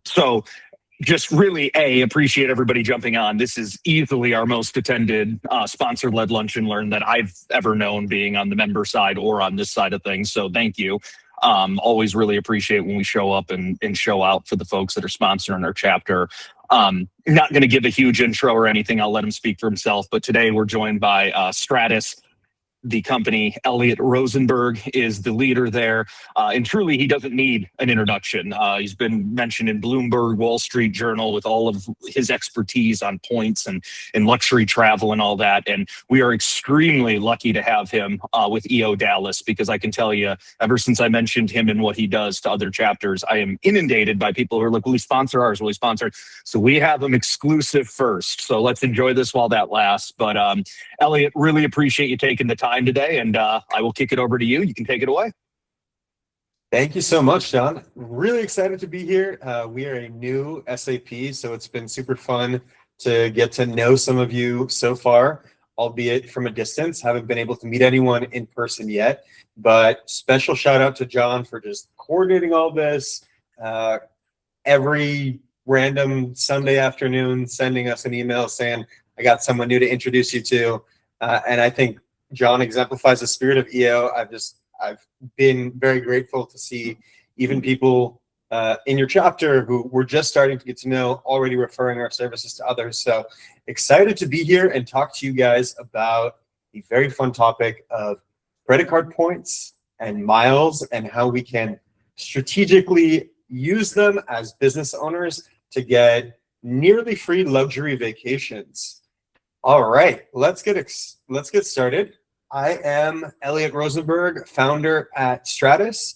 So just really appreciate everybody jumping on. This is easily our most attended sponsor-led lunch and learn that I've ever known, being on the member side or on this side of things. So thank you. Always really appreciate when we show up and show out for the folks that are sponsoring our chapter. Not going to give a huge intro or anything. I'll let him speak for himself. But today we're joined by Stratys. The company. Elliot Rosenberg is the leader there. And truly, he doesn't need an introduction. He's been mentioned in Bloomberg, Wall Street Journal with all of his expertise on points and luxury travel and all that. And we are extremely lucky to have him with EO Dallas, because I can tell you, ever since I mentioned him and what he does to other chapters, I am inundated by people who are like, will he sponsor ours? Will he sponsor? So we have him exclusive first. So let's enjoy this while that lasts. But Elliot, really appreciate you taking the time today, and I will kick it over to you. You can take it away. Thank you so much, John. Really excited to be here. We are a new SAP, so it's been super fun to get to know some of you so far, albeit from a distance. Haven't been able to meet anyone in person yet, but special shout out to John for just coordinating all this. Every random Sunday afternoon, sending us an email saying, I got someone new to introduce you to. And I think John exemplifies the spirit of EO. I've been very grateful to see even people in your chapter who we're just starting to get to know already referring our services to others. So excited to be here and talk to you guys about the very fun topic of credit card points and miles and how we can strategically use them as business owners to get nearly free luxury vacations. All right, let's get started. I am Elliot Rosenberg, founder at Stratys.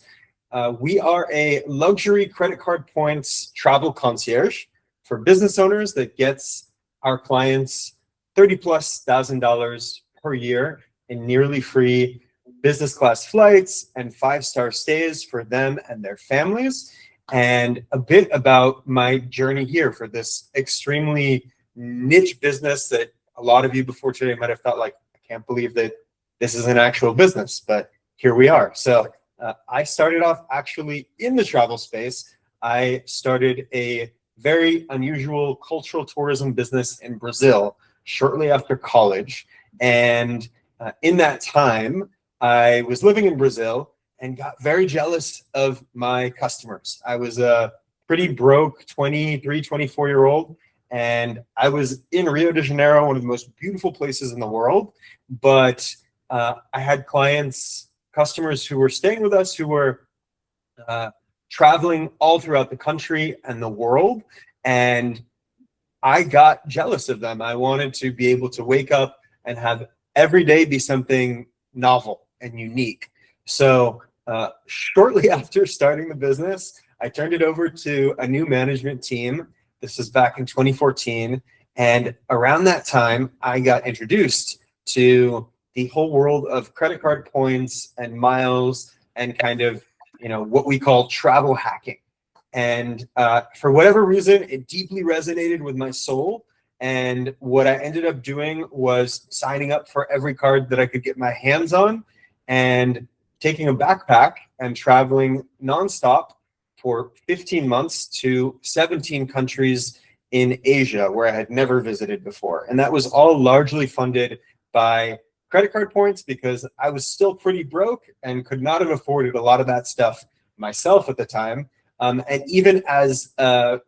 We are a luxury credit card points travel concierge for business owners that gets our clients $30,000+ per year in nearly free business class flights and 5-star stays for them and their families. And a bit about my journey here for this extremely niche business that a lot of you before today might have thought, like, I can't believe that this is an actual business, but here we are. So I started off actually in the travel space. I started a very unusual cultural tourism business in Brazil shortly after college. And in that time, I was living in Brazil and got very jealous of my customers. I was a pretty broke 23, 24-year-old. And I was in Rio de Janeiro, one of the most beautiful places in the world. But I had customers who were staying with us who were traveling all throughout the country and the world. And I got jealous of them. I wanted to be able to wake up and have every day be something novel and unique. So shortly after starting the business, I turned it over to a new management team. This was back in 2014. And around that time, I got introduced to the whole world of credit card points and miles and kind of, what we call travel hacking. And for whatever reason, it deeply resonated with my soul. And what I ended up doing was signing up for every card that I could get my hands on and taking a backpack and traveling nonstop for 15 months to 17 countries in Asia where I had never visited before. And that was all largely funded by credit card points because I was still pretty broke and could not have afforded a lot of that stuff myself at the time. And even as a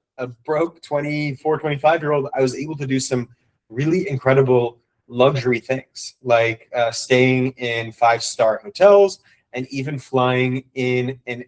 broke 24, 25-year-old, I was able to do some really incredible luxury things like staying in 5-star hotels and even flying in an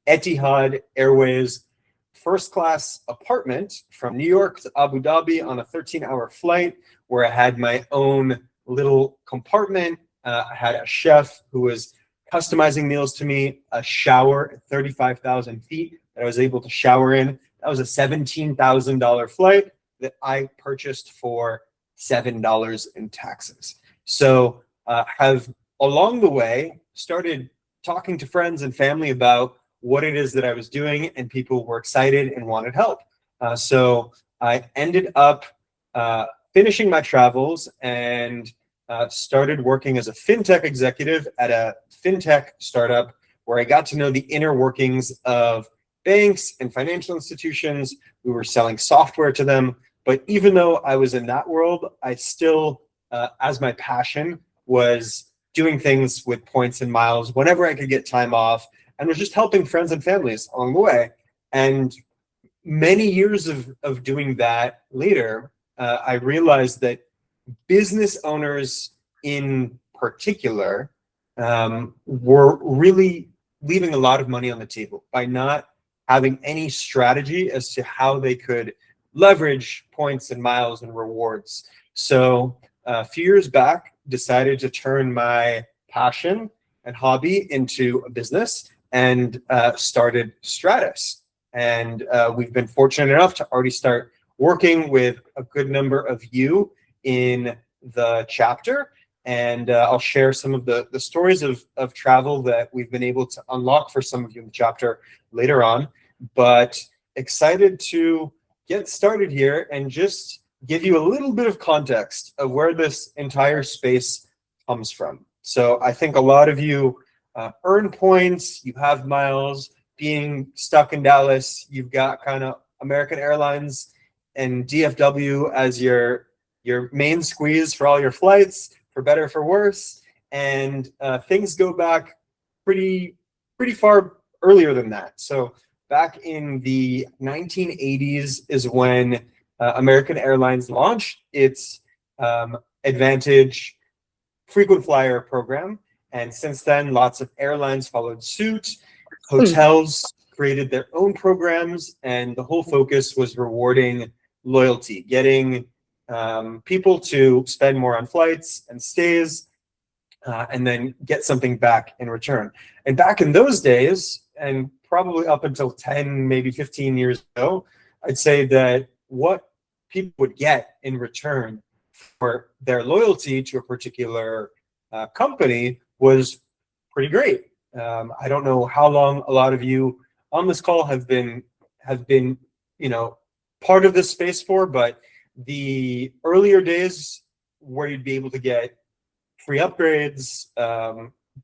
Etihad Airways first-class apartment from New York to Abu Dhabi on a 13-hour flight where I had my own little compartment. I had a chef who was customizing meals to me, a shower at 35,000 feet that I was able to shower in. That was a $17,000 flight that I purchased for $7 in taxes. So have along the way started talking to friends and family about what it is that I was doing, and people were excited and wanted help. So I ended up finishing my travels and started working as a fintech executive at a fintech startup where I got to know the inner workings of banks and financial institutions. We were selling software to them. But even though I was in that world, I still, as my passion, was doing things with points and miles whenever I could get time off, and was just helping friends and families along the way. And many years of doing that later, I realized that business owners in particular were really leaving a lot of money on the table by not having any strategy as to how they could leverage points and miles and rewards. So a few years back, decided to turn my passion and hobby into a business, and started Stratys. And we've been fortunate enough to already start working with a good number of you in the chapter. And I'll share some of the stories of travel that we've been able to unlock for some of you in the chapter later on. But excited to get started here and just give you a little bit of context of where this entire space comes from. So I think a lot of you earn points, you have miles. Being stuck in Dallas, you've got kind of American Airlines and DFW as your main squeeze for all your flights, for better or for worse. And things go back pretty far earlier than that. So back in the 1980s is when American Airlines launched its Advantage frequent flyer program. And since then, lots of airlines followed suit. Hotels created their own programs, and the whole focus was rewarding loyalty, getting people to spend more on flights and stays, and then get something back in return. And back in those days, and probably up until 10, maybe 15 years ago, I'd say that what people would get in return for their loyalty to a particular company was pretty great. I don't know how long a lot of you on this call have been, part of this space for, but the earlier days where you'd be able to get free upgrades,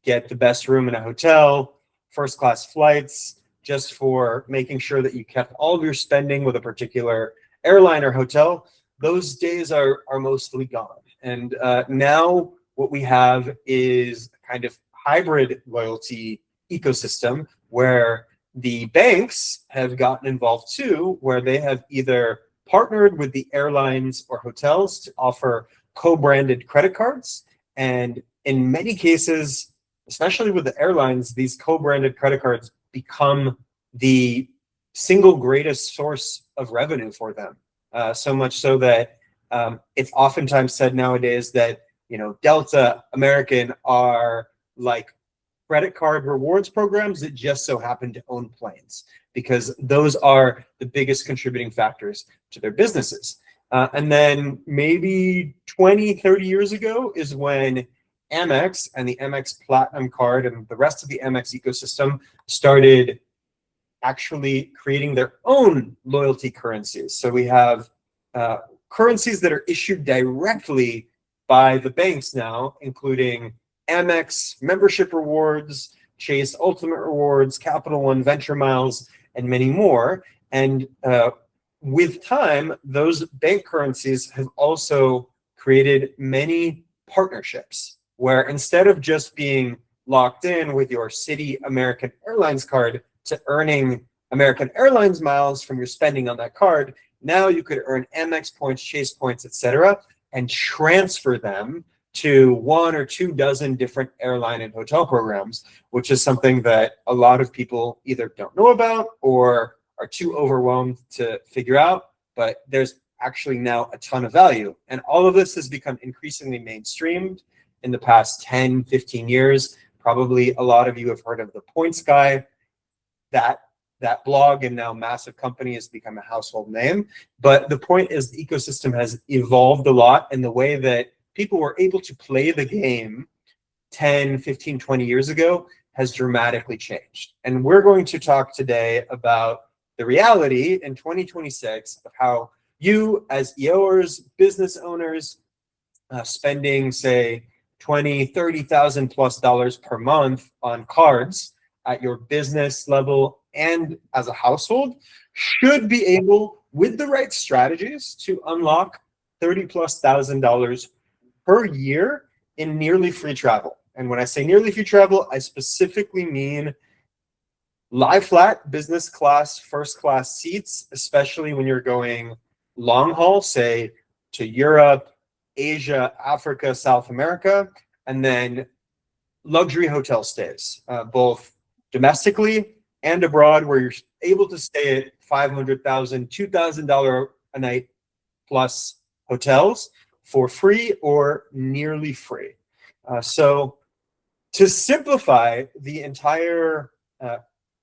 get the best room in a hotel, first class flights, just for making sure that you kept all of your spending with a particular airline or hotel, those days are mostly gone. And now what we have is kind of hybrid loyalty ecosystem where the banks have gotten involved too, where they have either partnered with the airlines or hotels to offer co-branded credit cards. And in many cases, especially with the airlines, these co-branded credit cards become the single greatest source of revenue for them. So much so that it's oftentimes said nowadays that, Delta, American are like credit card rewards programs that just so happen to own planes, because those are the biggest contributing factors to their businesses. And then maybe 20, 30 years ago is when Amex and the Amex Platinum card and the rest of the Amex ecosystem started actually creating their own loyalty currencies. So we have currencies that are issued directly by the banks now, including Amex membership rewards, Chase Ultimate Rewards, Capital One Venture Miles, and many more. And with time, those bank currencies have also created many partnerships where instead of just being locked in with your Citi American Airlines card to earning American Airlines miles from your spending on that card, now you could earn Amex points, Chase points, etc., and transfer them to 1 or 2 dozen different airline and hotel programs, which is something that a lot of people either don't know about or are too overwhelmed to figure out. But there's actually now a ton of value. And all of this has become increasingly mainstreamed in the past 10, 15 years. Probably a lot of you have heard of the Points Guy. That blog and now massive company has become a household name. But the point is the ecosystem has evolved a lot in the way that people were able to play the game 10, 15, 20 years ago has dramatically changed. And we're going to talk today about the reality in 2026 of how you as EOers, business owners, spending say 20, 30,000 plus dollars per month on cards at your business level and as a household should be able, with the right strategies, to unlock $30,000+ per year in nearly free travel. And when I say nearly free travel, I specifically mean lie flat, business class, first class seats, especially when you're going long haul, say to Europe, Asia, Africa, South America, and then luxury hotel stays, both domestically and abroad, where you're able to stay at $500,000, $2,000 a night plus hotels for free or nearly free. So to simplify the entire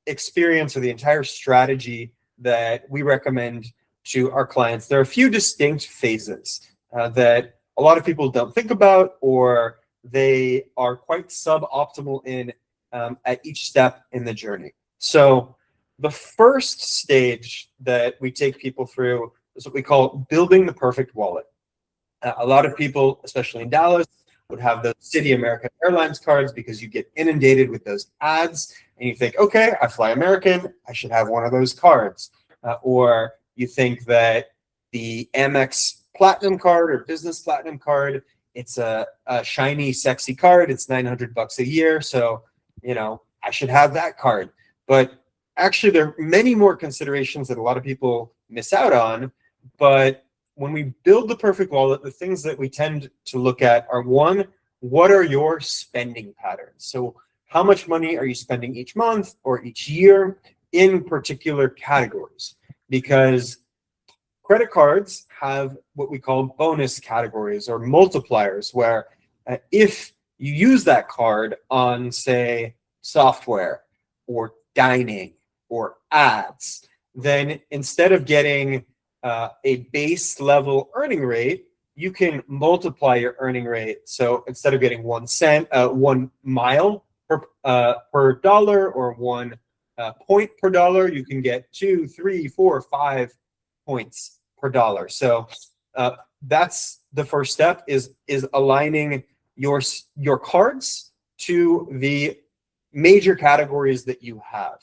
experience or the entire strategy that we recommend to our clients, there are a few distinct phases that a lot of people don't think about, or they are quite suboptimal in at each step in the journey. So the first stage that we take people through is what we call building the perfect wallet. A lot of people, especially in Dallas, would have those City American Airlines cards because you get inundated with those ads and you think, okay, I fly American, I should have one of those cards. Or you think that the Amex Platinum card or Business Platinum card, it's a shiny, sexy card. It's $900 a year. So, you know, I should have that card. But actually, there are many more considerations that a lot of people miss out on. But when we build the perfect wallet, the things that we tend to look at are, one, what are your spending patterns? So how much money are you spending each month or each year in particular categories? Because credit cards have what we call bonus categories or multipliers, where if you use that card on, say, software or dining or ads, then instead of getting a base level earning rate, you can multiply your earning rate. So instead of getting 1 cent, 1 mile per dollar, or 1 point per dollar, you can get 2, 3, 4, 5 points per dollar. So that's the first step, is aligning your cards to the major categories that you have.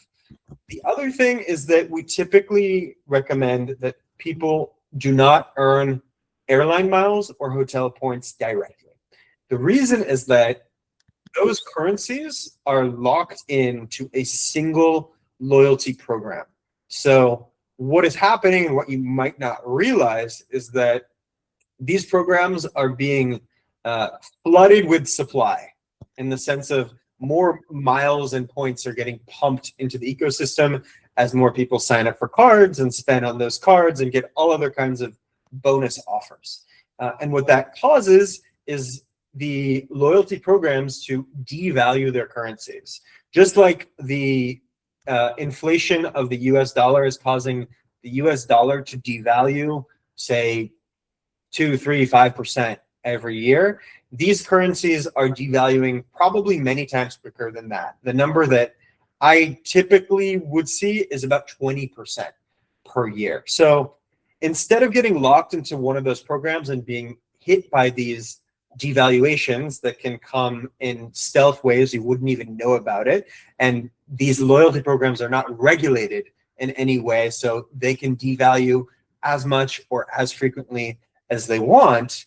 The other thing is that we typically recommend that people do not earn airline miles or hotel points directly. The reason is that those currencies are locked into a single loyalty program. So what is happening, and what you might not realize, is that these programs are being flooded with supply, in the sense of more miles and points are getting pumped into the ecosystem as more people sign up for cards and spend on those cards and get all other kinds of bonus offers. And what that causes is the loyalty programs to devalue their currencies. Just like the inflation of the US dollar is causing the US dollar to devalue, say, 2, 3, 5% every year, these currencies are devaluing probably many times quicker than that. The number that I typically would see is about 20% per year. So instead of getting locked into one of those programs and being hit by these devaluations that can come in stealth ways, you wouldn't even know about it, and these loyalty programs are not regulated in any way, so they can devalue as much or as frequently as they want.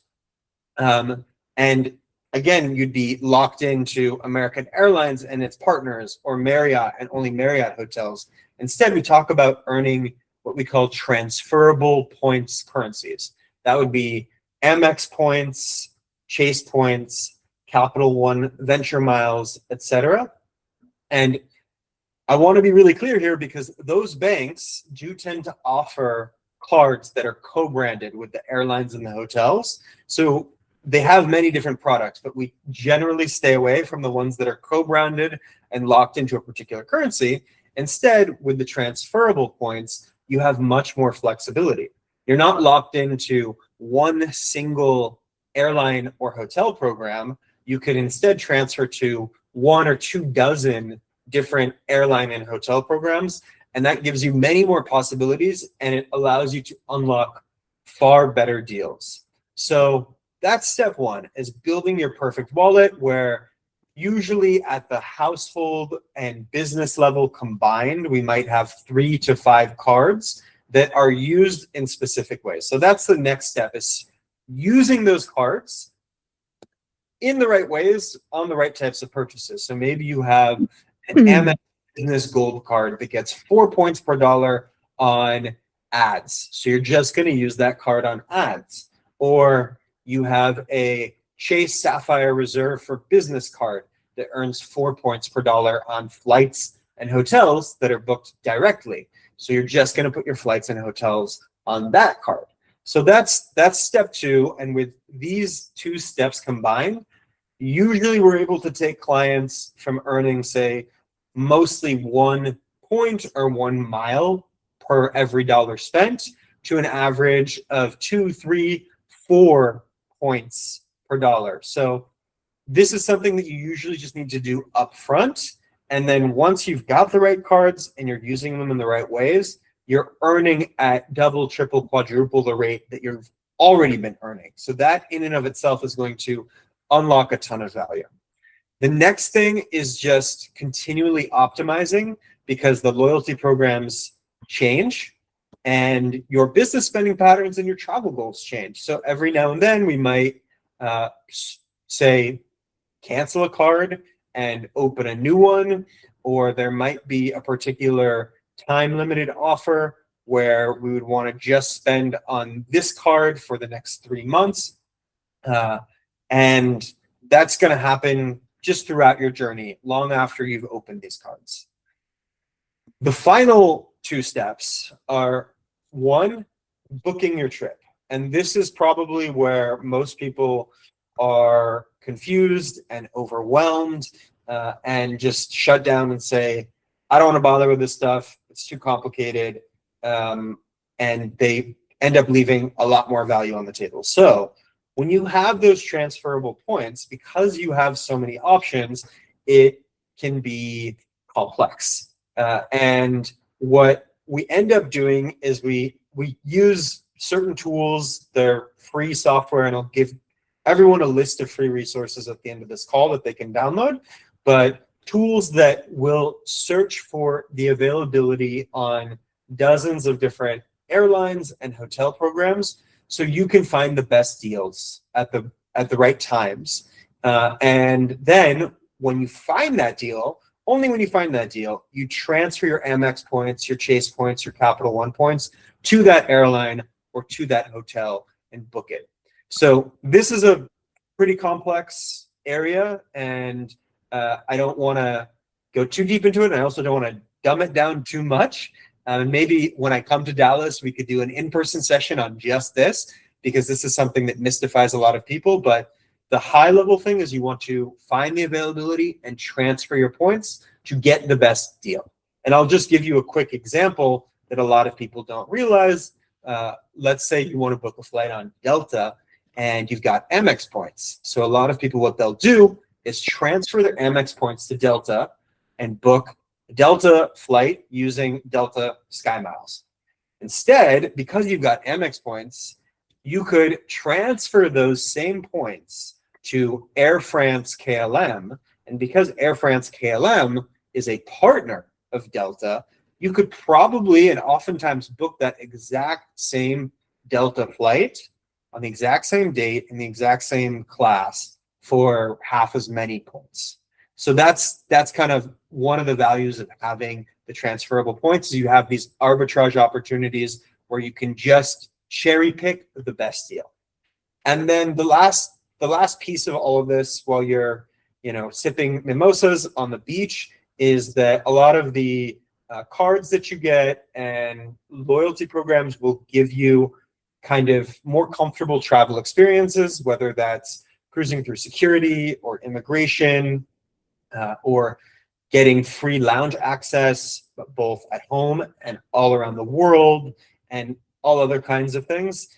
And again, you'd be locked into American Airlines and its partners, or Marriott and only Marriott hotels. Instead, we talk about earning what we call transferable points currencies. That would be Amex points, Chase points, Capital One Venture Miles, etc. And I want to be really clear here, because those banks do tend to offer cards that are co-branded with the airlines and the hotels. So they have many different products, but we generally stay away from the ones that are co-branded and locked into a particular currency. Instead, with the transferable points, you have much more flexibility. You're not locked into one single airline or hotel program. You could instead transfer to 1 or 2 dozen different airline and hotel programs, and that gives you many more possibilities, and it allows you to unlock far better deals. So that's step one, is building your perfect wallet, where Usually at the household and business level combined, we might have 3 to 5 cards that are used in specific ways. So that's the next step, is using those cards in the right ways on the right types of purchases. So maybe you have an Amex Business Gold card that gets 4 points per dollar on ads. So you're just going to use that card on ads. Or you have a Chase Sapphire Reserve for Business card that earns 4 points per dollar on flights and hotels that are booked directly. So you're just going to put your flights and hotels on that card. So that's step 2. And with these 2 steps combined, usually we're able to take clients from earning, say, mostly 1 point or 1 mile per every dollar spent to an average of 2, 3, 4 points per dollar. So this is something that you usually just need to do up front. And then once you've got the right cards and you're using them in the right ways, you're earning at double, triple, quadruple the rate that you've already been earning. So that in and of itself is going to unlock a ton of value. The next thing is just continually optimizing, because the loyalty programs change and your business spending patterns and your travel goals change. So every now and then we might say cancel a card and open a new one, or there might be a particular time limited offer where we would want to just spend on this card for the next 3 months. And that's going to happen just throughout your journey, long after you've opened these cards. The final 2 steps are, 1, booking your trip. And this is probably where most people are confused and overwhelmed and just shut down and say, I don't want to bother with this stuff. It's too complicated. And they end up leaving a lot more value on the table. So when you have those transferable points, because you have so many options, it can be complex. And what we end up doing is we use certain tools. They're free software, and I'll give everyone a list of free resources at the end of this call that they can download. But tools that will search for the availability on dozens of different airlines and hotel programs, so you can find the best deals at the right times. And then when you find that deal, only when you find that deal, you transfer your Amex points, your Chase points, your Capital One points to that airline or to that hotel and book it. So this is a pretty complex area, and I don't want to go too deep into it. And I also don't want to dumb it down too much. Maybe when I come to Dallas, we could do an in-person session on just this, because this is something that mystifies a lot of people. But the high-level thing is you want to find the availability and transfer your points to get the best deal. And I'll just give you a quick example that a lot of people don't realize. Let's say you want to book a flight on Delta and you've got Amex points. So a lot of people, what they'll do is transfer their Amex points to Delta and book a Delta flight using Delta SkyMiles. Instead, because you've got Amex points, you could transfer those same points to Air France KLM. And because Air France KLM is a partner of Delta, you could probably and oftentimes book that exact same Delta flight on the exact same date in the exact same class for half as many points. So that's kind of one of the values of having the transferable points, is you have these arbitrage opportunities where you can just cherry pick the best deal. And then the last piece of all of this, while you're sipping mimosas on the beach, is that a lot of the cards that you get and loyalty programs will give you kind of more comfortable travel experiences, whether that's cruising through security or immigration, or getting free lounge access, both at home and all around the world, and all other kinds of things.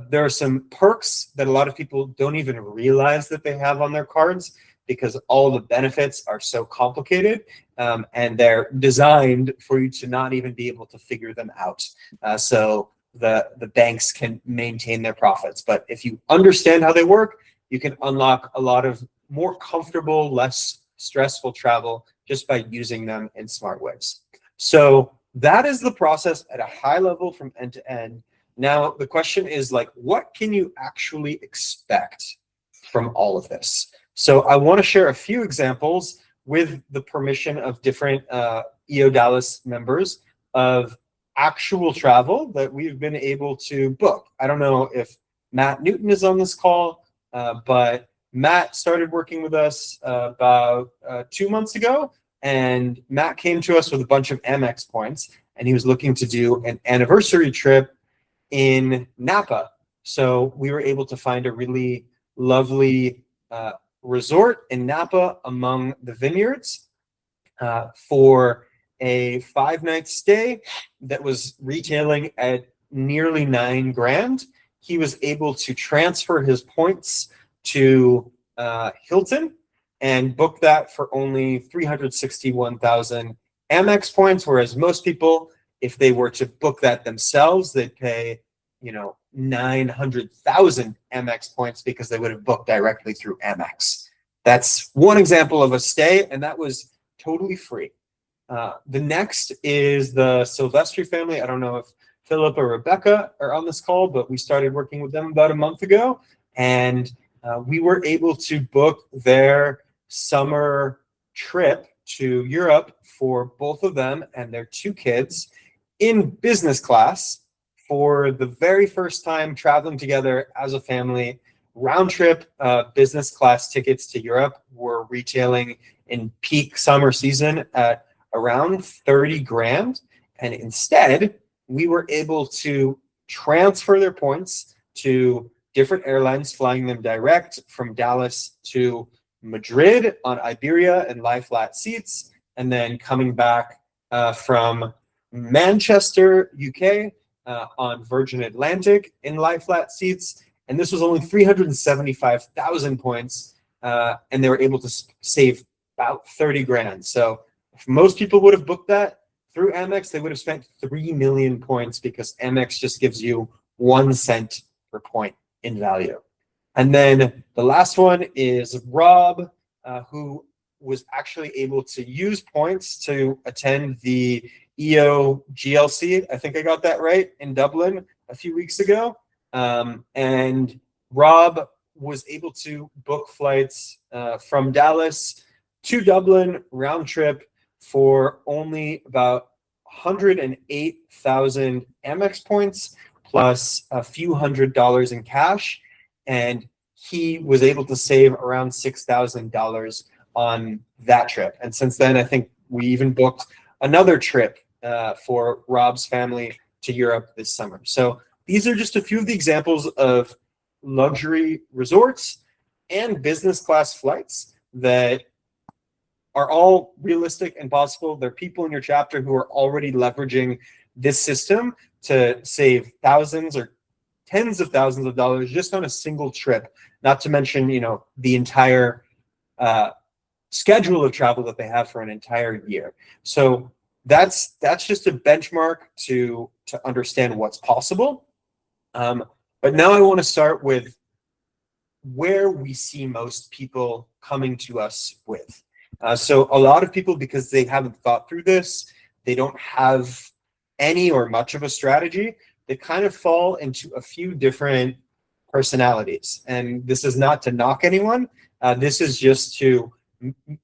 There are some perks that a lot of people don't even realize that they have on their cards, because all the benefits are so complicated, and they're designed for you to not even be able to figure them out. So the banks can maintain their profits. But if you understand how they work, you can unlock a lot of more comfortable, less stressful travel just by using them in smart ways. So that is the process at a high level from end to end. Now, the question is like, what can you actually expect from all of this? So I want to share a few examples with the permission of different EO Dallas members of actual travel that we've been able to book. I don't know if Matt Newton is on this call, but Matt started working with us about 2 months ago, and Matt came to us with a bunch of Amex points, and he was looking to do an anniversary trip in Napa. So we were able to find a really lovely resort in Napa among the vineyards for a 5-night stay that was retailing at nearly $9,000. He was able to transfer his points to Hilton and book that for only 361,000 Amex points, whereas most people, if they were to book that themselves, they'd pay, 900,000 Amex points because they would have booked directly through Amex. That's one example of a stay, and that was totally free. The next is the Silvestri family. I don't know if Philip or Rebecca are on this call, but we started working with them about a month ago, and we were able to book their summer trip to Europe for both of them and their 2 kids in business class for the very first time traveling together as a family. Round trip business class tickets to Europe were retailing in peak summer season at around 30 grand. And instead, we were able to transfer their points to different airlines, flying them direct from Dallas to Madrid on Iberia and lie flat seats, and then coming back from Manchester, UK, on Virgin Atlantic in lie flat seats. And this was only 375,000 points, and they were able to save about 30 grand. So if most people would have booked that through Amex, they would have spent 3 million points because Amex just gives you 1 cent per point in value. And then the last one is Rob, who was actually able to use points to attend the EO GLC. I think I got that right, in Dublin a few weeks ago. And Rob was able to book flights from Dallas to Dublin round trip for only about 108,000 Amex points plus a few $100s in cash. And he was able to save around $6,000 on that trip. And since then, I think we even booked another trip for Rob's family to Europe this summer. So these are just a few of the examples of luxury resorts and business class flights that are all realistic and possible. There are people in your chapter who are already leveraging this system to save thousands or tens of thousands of dollars just on a single trip, not to mention, the entire schedule of travel that they have for an entire year. So that's just a benchmark to understand what's possible. But now I want to start with where we see most people coming to us with. So a lot of people, because they haven't thought through this, they don't have any or much of a strategy, they kind of fall into a few different personalities. And this is not to knock anyone. This is just to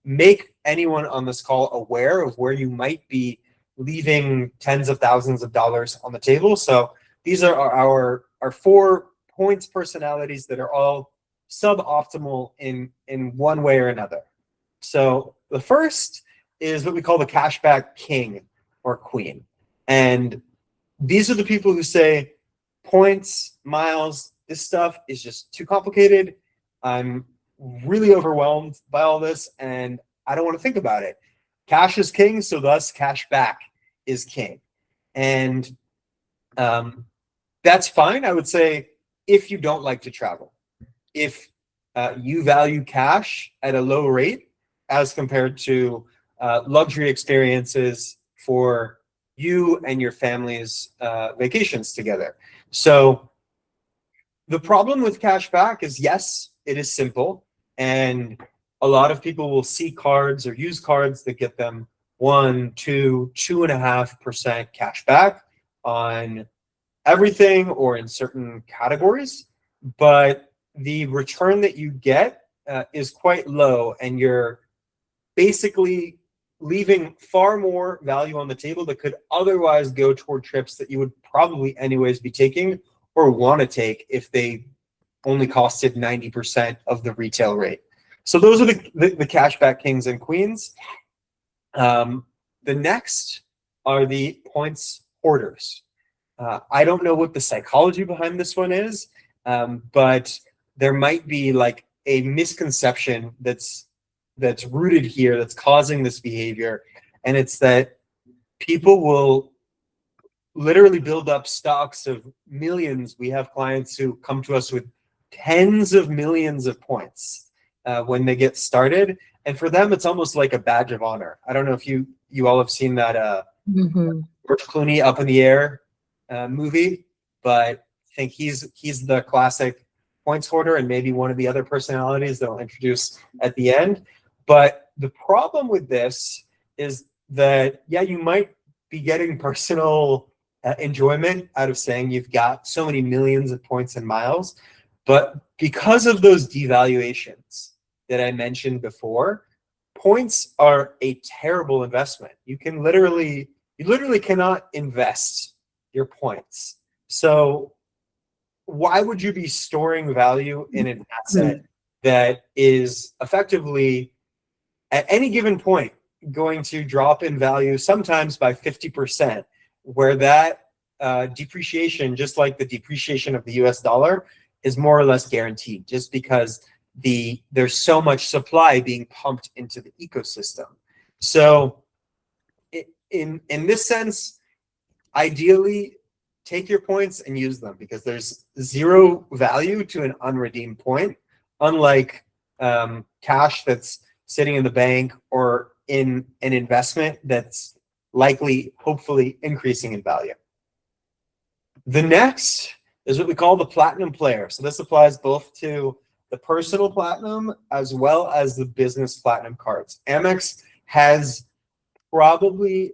make anyone on this call aware of where you might be leaving tens of thousands of dollars on the table. So these are our 4 points personalities that are all suboptimal in one way or another. So the first is what we call the cashback king or queen. And these are the people who say, points, miles, this stuff is just too complicated. I'm really overwhelmed by all this, and I don't want to think about it. Cash is king, so thus cash back is king. And that's fine, I would say, if you don't like to travel. If you value cash at a low rate as compared to luxury experiences for you and your family's vacations together. So the problem with cash back is, yes, it is simple. And a lot of people will see cards or use cards that get them 1, 2, 2.5% cash back on everything or in certain categories, but the return that you get is quite low, and you're basically leaving far more value on the table that could otherwise go toward trips that you would probably anyways be taking or want to take if they only costed 90% of the retail rate. So those are the cashback kings and queens. The next are the points hoarders. I don't know what the psychology behind this one is, but there might be like a misconception that's rooted here that's causing this behavior, and it's that people will literally build up stocks of millions. We have clients who come to us with tens of millions of points when they get started, and for them it's almost like a badge of honor. I don't know if you all have seen that George Clooney Up in the Air movie, but I think he's the classic points hoarder, and maybe one of the other personalities that I'll introduce at the end. But the problem with this is that, yeah, you might be getting personal enjoyment out of saying you've got so many millions of points and miles, but because of those devaluations that I mentioned before, points are a terrible investment. You literally cannot invest your points. So why would you be storing value in an asset that is effectively at any given point going to drop in value, sometimes by 50%, where that depreciation, just like the depreciation of the US dollar, is more or less guaranteed, just because there's so much supply being pumped into the ecosystem. So in this sense, ideally, take your points and use them, because there's zero value to an unredeemed point, unlike cash that's sitting in the bank or in an investment that's likely, hopefully, increasing in value. The next is what we call the platinum player. So this applies both to the personal platinum as well as the business platinum cards. Amex has probably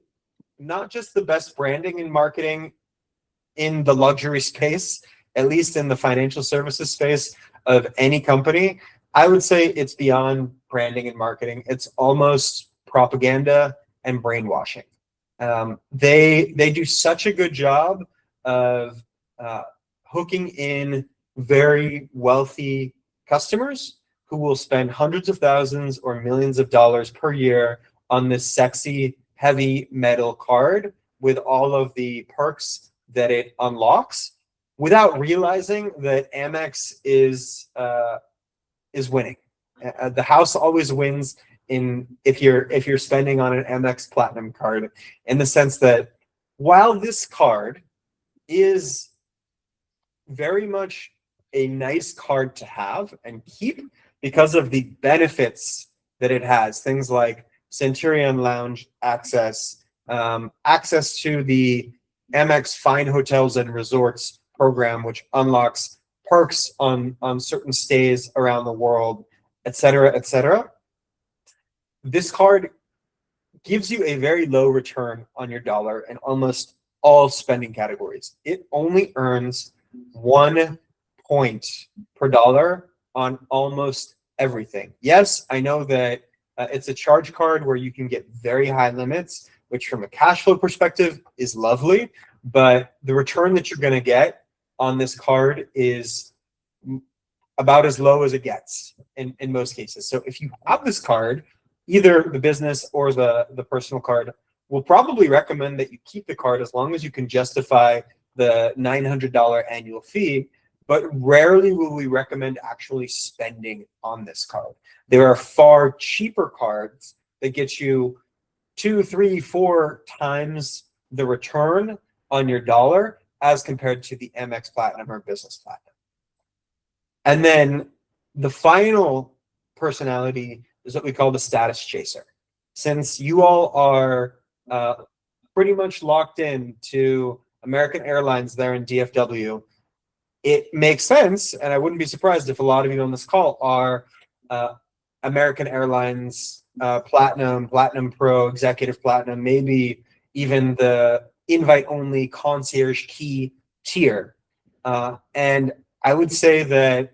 not just the best branding and marketing in the luxury space, at least in the financial services space of any company. I would say it's beyond branding and marketing. It's almost propaganda and brainwashing. They do such a good job of hooking in very wealthy customers who will spend hundreds of thousands or millions of dollars per year on this sexy, heavy metal card with all of the perks that it unlocks, without realizing that Amex is winning. The house always wins if you're spending on an Amex Platinum card, in the sense that while this card is very much a nice card to have and keep because of the benefits that it has, things like Centurion Lounge access, access to the Amex Fine Hotels and Resorts program, which unlocks perks on certain stays around the world, et cetera, et cetera. This card gives you a very low return on your dollar in almost all spending categories. It only earns 1 point per dollar on almost everything. Yes, I know that it's a charge card where you can get very high limits, which from a cash flow perspective is lovely, but the return that you're going to get on this card is about as low as it gets in most cases. So if you have this card, either the business or the personal card, we'll probably recommend that you keep the card as long as you can justify the $900 annual fee, but rarely will we recommend actually spending on this card. There are far cheaper cards that get you 2, 3, 4 times the return on your dollar as compared to the Amex Platinum or Business Platinum. And then the final personality is what we call the status chaser. Since you all are pretty much locked in to American Airlines there in DFW, it makes sense, and I wouldn't be surprised if a lot of you on this call are American Airlines Platinum, Platinum Pro, Executive Platinum, maybe even the invite-only concierge key tier. And I would say that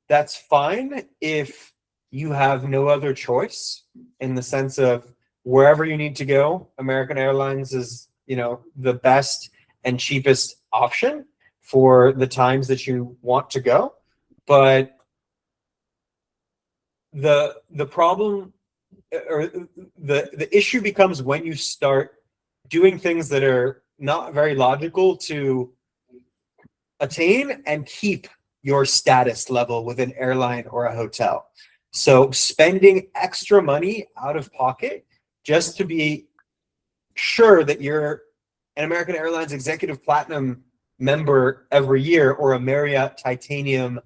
that's fine if you have no other choice, in the sense of wherever you need to go, American Airlines is, the best and cheapest option for the times that you want to go. But the problem, or the issue becomes when you start doing things that are not very logical to attain and keep your status level with an airline or a hotel. So spending extra money out of pocket just to be sure that you're an American Airlines Executive Platinum member every year, or a Marriott Titanium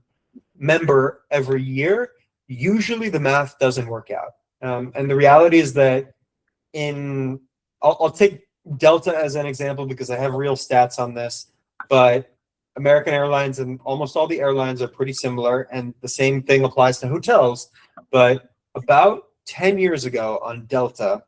member every year, usually the math doesn't work out. And the reality is that I'll take Delta as an example because I have real stats on this, but American Airlines and almost all the airlines are pretty similar, and the same thing applies to hotels. But about 10 years ago on Delta,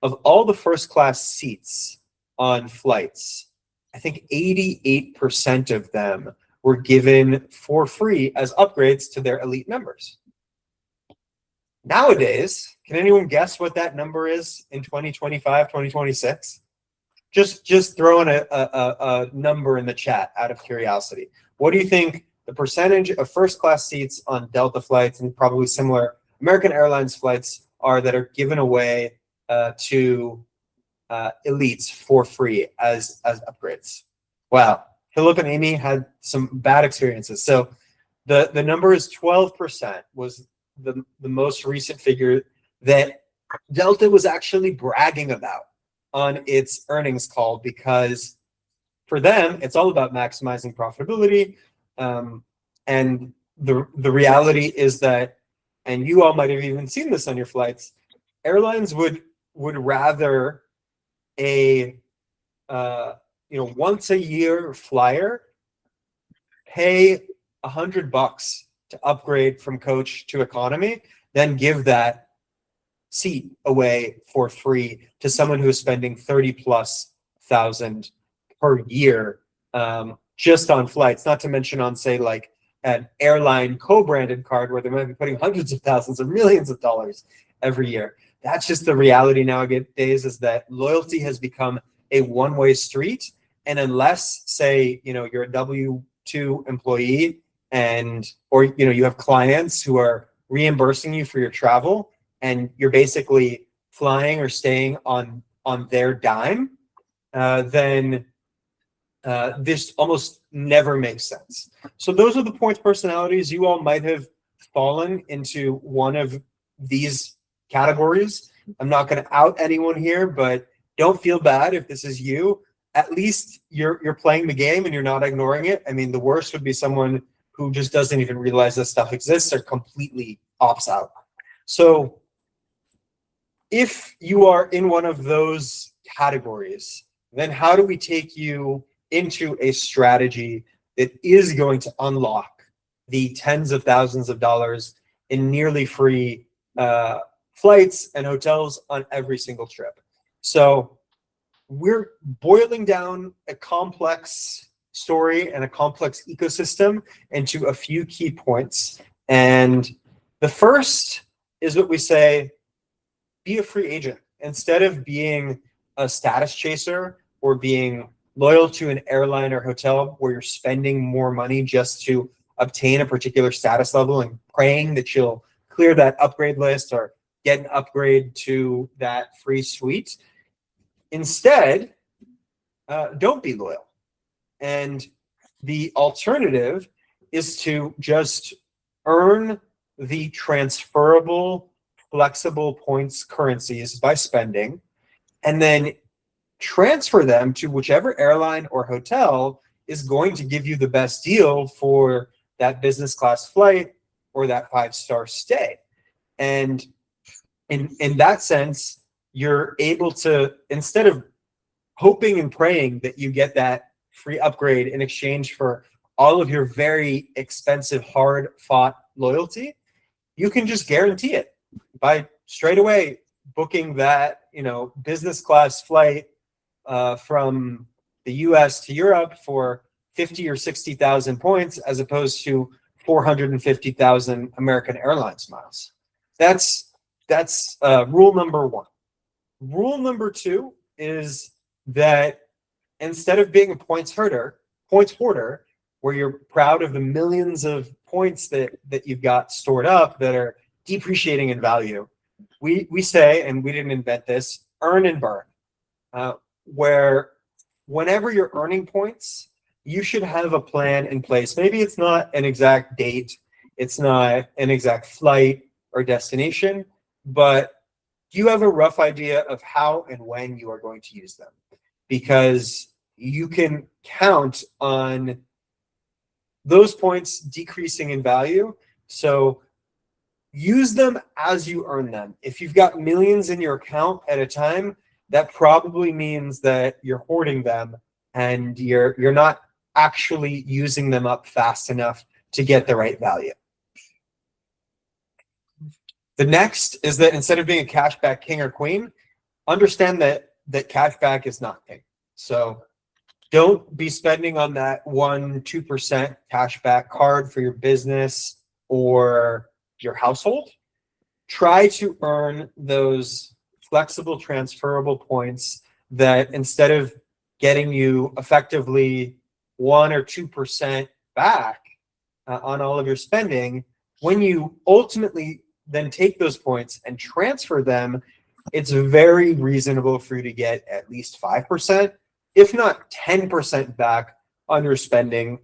of all the first class seats on flights, I think 88% of them were given for free as upgrades to their elite members. Nowadays, can anyone guess what that number is in 2025, 2026? Just throwing a number in the chat out of curiosity. What do you think the percentage of first class seats on Delta flights, and probably similar American Airlines flights, are that are given away to elites for free as upgrades? Wow. Philip and Amy had some bad experiences. So the number is 12%, was the most recent figure that Delta was actually bragging about on its earnings call, because for them, it's all about maximizing profitability. And the reality is that, and you all might have even seen this on your flights, airlines would rather a once a year flyer pay $100 to upgrade from coach to economy than give that seat away for free to someone who is spending 30,000+ per year just on flights, not to mention on, say, like an airline co-branded card where they might be putting hundreds of thousands or millions of dollars every year. That's just the reality nowadays, is that loyalty has become a one-way street. And unless, say, you're a W-2 employee or you have clients who are reimbursing you for your travel, and you're basically flying or staying on their dime, then this almost never makes sense. So those are the points personalities. You all might have fallen into one of these categories. I'm not going to out anyone here, but don't feel bad if this is you. At least you're playing the game and you're not ignoring it. I mean, the worst would be someone who just doesn't even realize this stuff exists or completely opts out. So if you are in one of those categories, then how do we take you into a strategy that is going to unlock the tens of thousands of dollars in nearly free flights and hotels on every single trip? So we're boiling down a complex story and a complex ecosystem into a few key points. And the first is what we say: be a free agent. Instead of being a status chaser or being loyal to an airline or hotel where you're spending more money just to obtain a particular status level and praying that you'll clear that upgrade list or get an upgrade to that free suite, instead, don't be loyal. And the alternative is to just earn the transferable, flexible points currencies by spending, and then transfer them to whichever airline or hotel is going to give you the best deal for that business class flight or that 5-star stay. And in that sense, you're able to, instead of hoping and praying that you get that free upgrade in exchange for all of your very expensive, hard-fought loyalty, you can just guarantee it by straight away booking that, business class flight from the US to Europe for 50 or 60,000 points as opposed to 450,000 American Airlines miles. That's rule number one. Rule number two is that instead of being a points hoarder, where you're proud of the millions of points that you've got stored up that are depreciating in value, we say, and we didn't invent this, earn and burn, where whenever you're earning points, you should have a plan in place. Maybe it's not an exact date, it's not an exact flight or destination, but you have a rough idea of how and when you are going to use them, because you can count on those points decreasing in value. So use them as you earn them. If you've got millions in your account at a time, that probably means that you're hoarding them and you're not actually using them up fast enough to get the right value. The next is that instead of being a cashback king or queen, understand that cashback is not king. So don't be spending on that 1-2% cashback card for your business or your household. Try to earn those flexible transferable points that instead of getting you effectively 1 or 2% back on all of your spending, when you ultimately then take those points and transfer them, it's very reasonable for you to get at least 5%, if not 10% back on your spending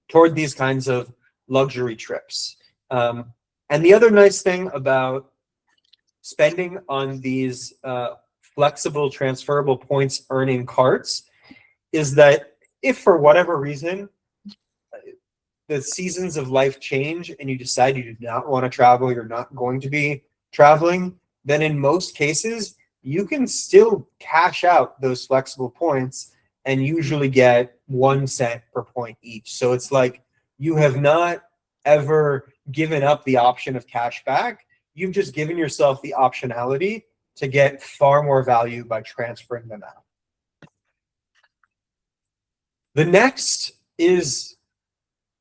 toward these kinds of luxury trips. And the other nice thing about spending on these flexible transferable points earning cards is that if for whatever reason the seasons of life change and you decide you do not want to travel, you're not going to be traveling, then in most cases you can still cash out those flexible points and usually get 1 cent per point each. So it's like you have not ever given up the option of cash back. You've just given yourself the optionality to get far more value by transferring them out. The next is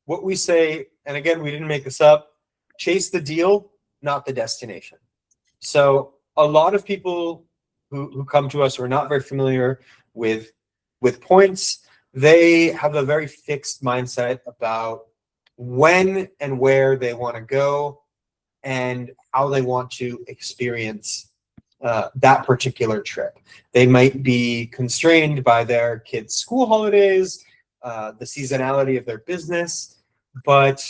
what we say, and again, we didn't make this up, chase the deal, not the destination. So a lot of people who come to us who are not very familiar with points, they have a very fixed mindset about when and where they want to go and how they want to experience that particular trip. They might be constrained by their kids' school holidays, the seasonality of their business, but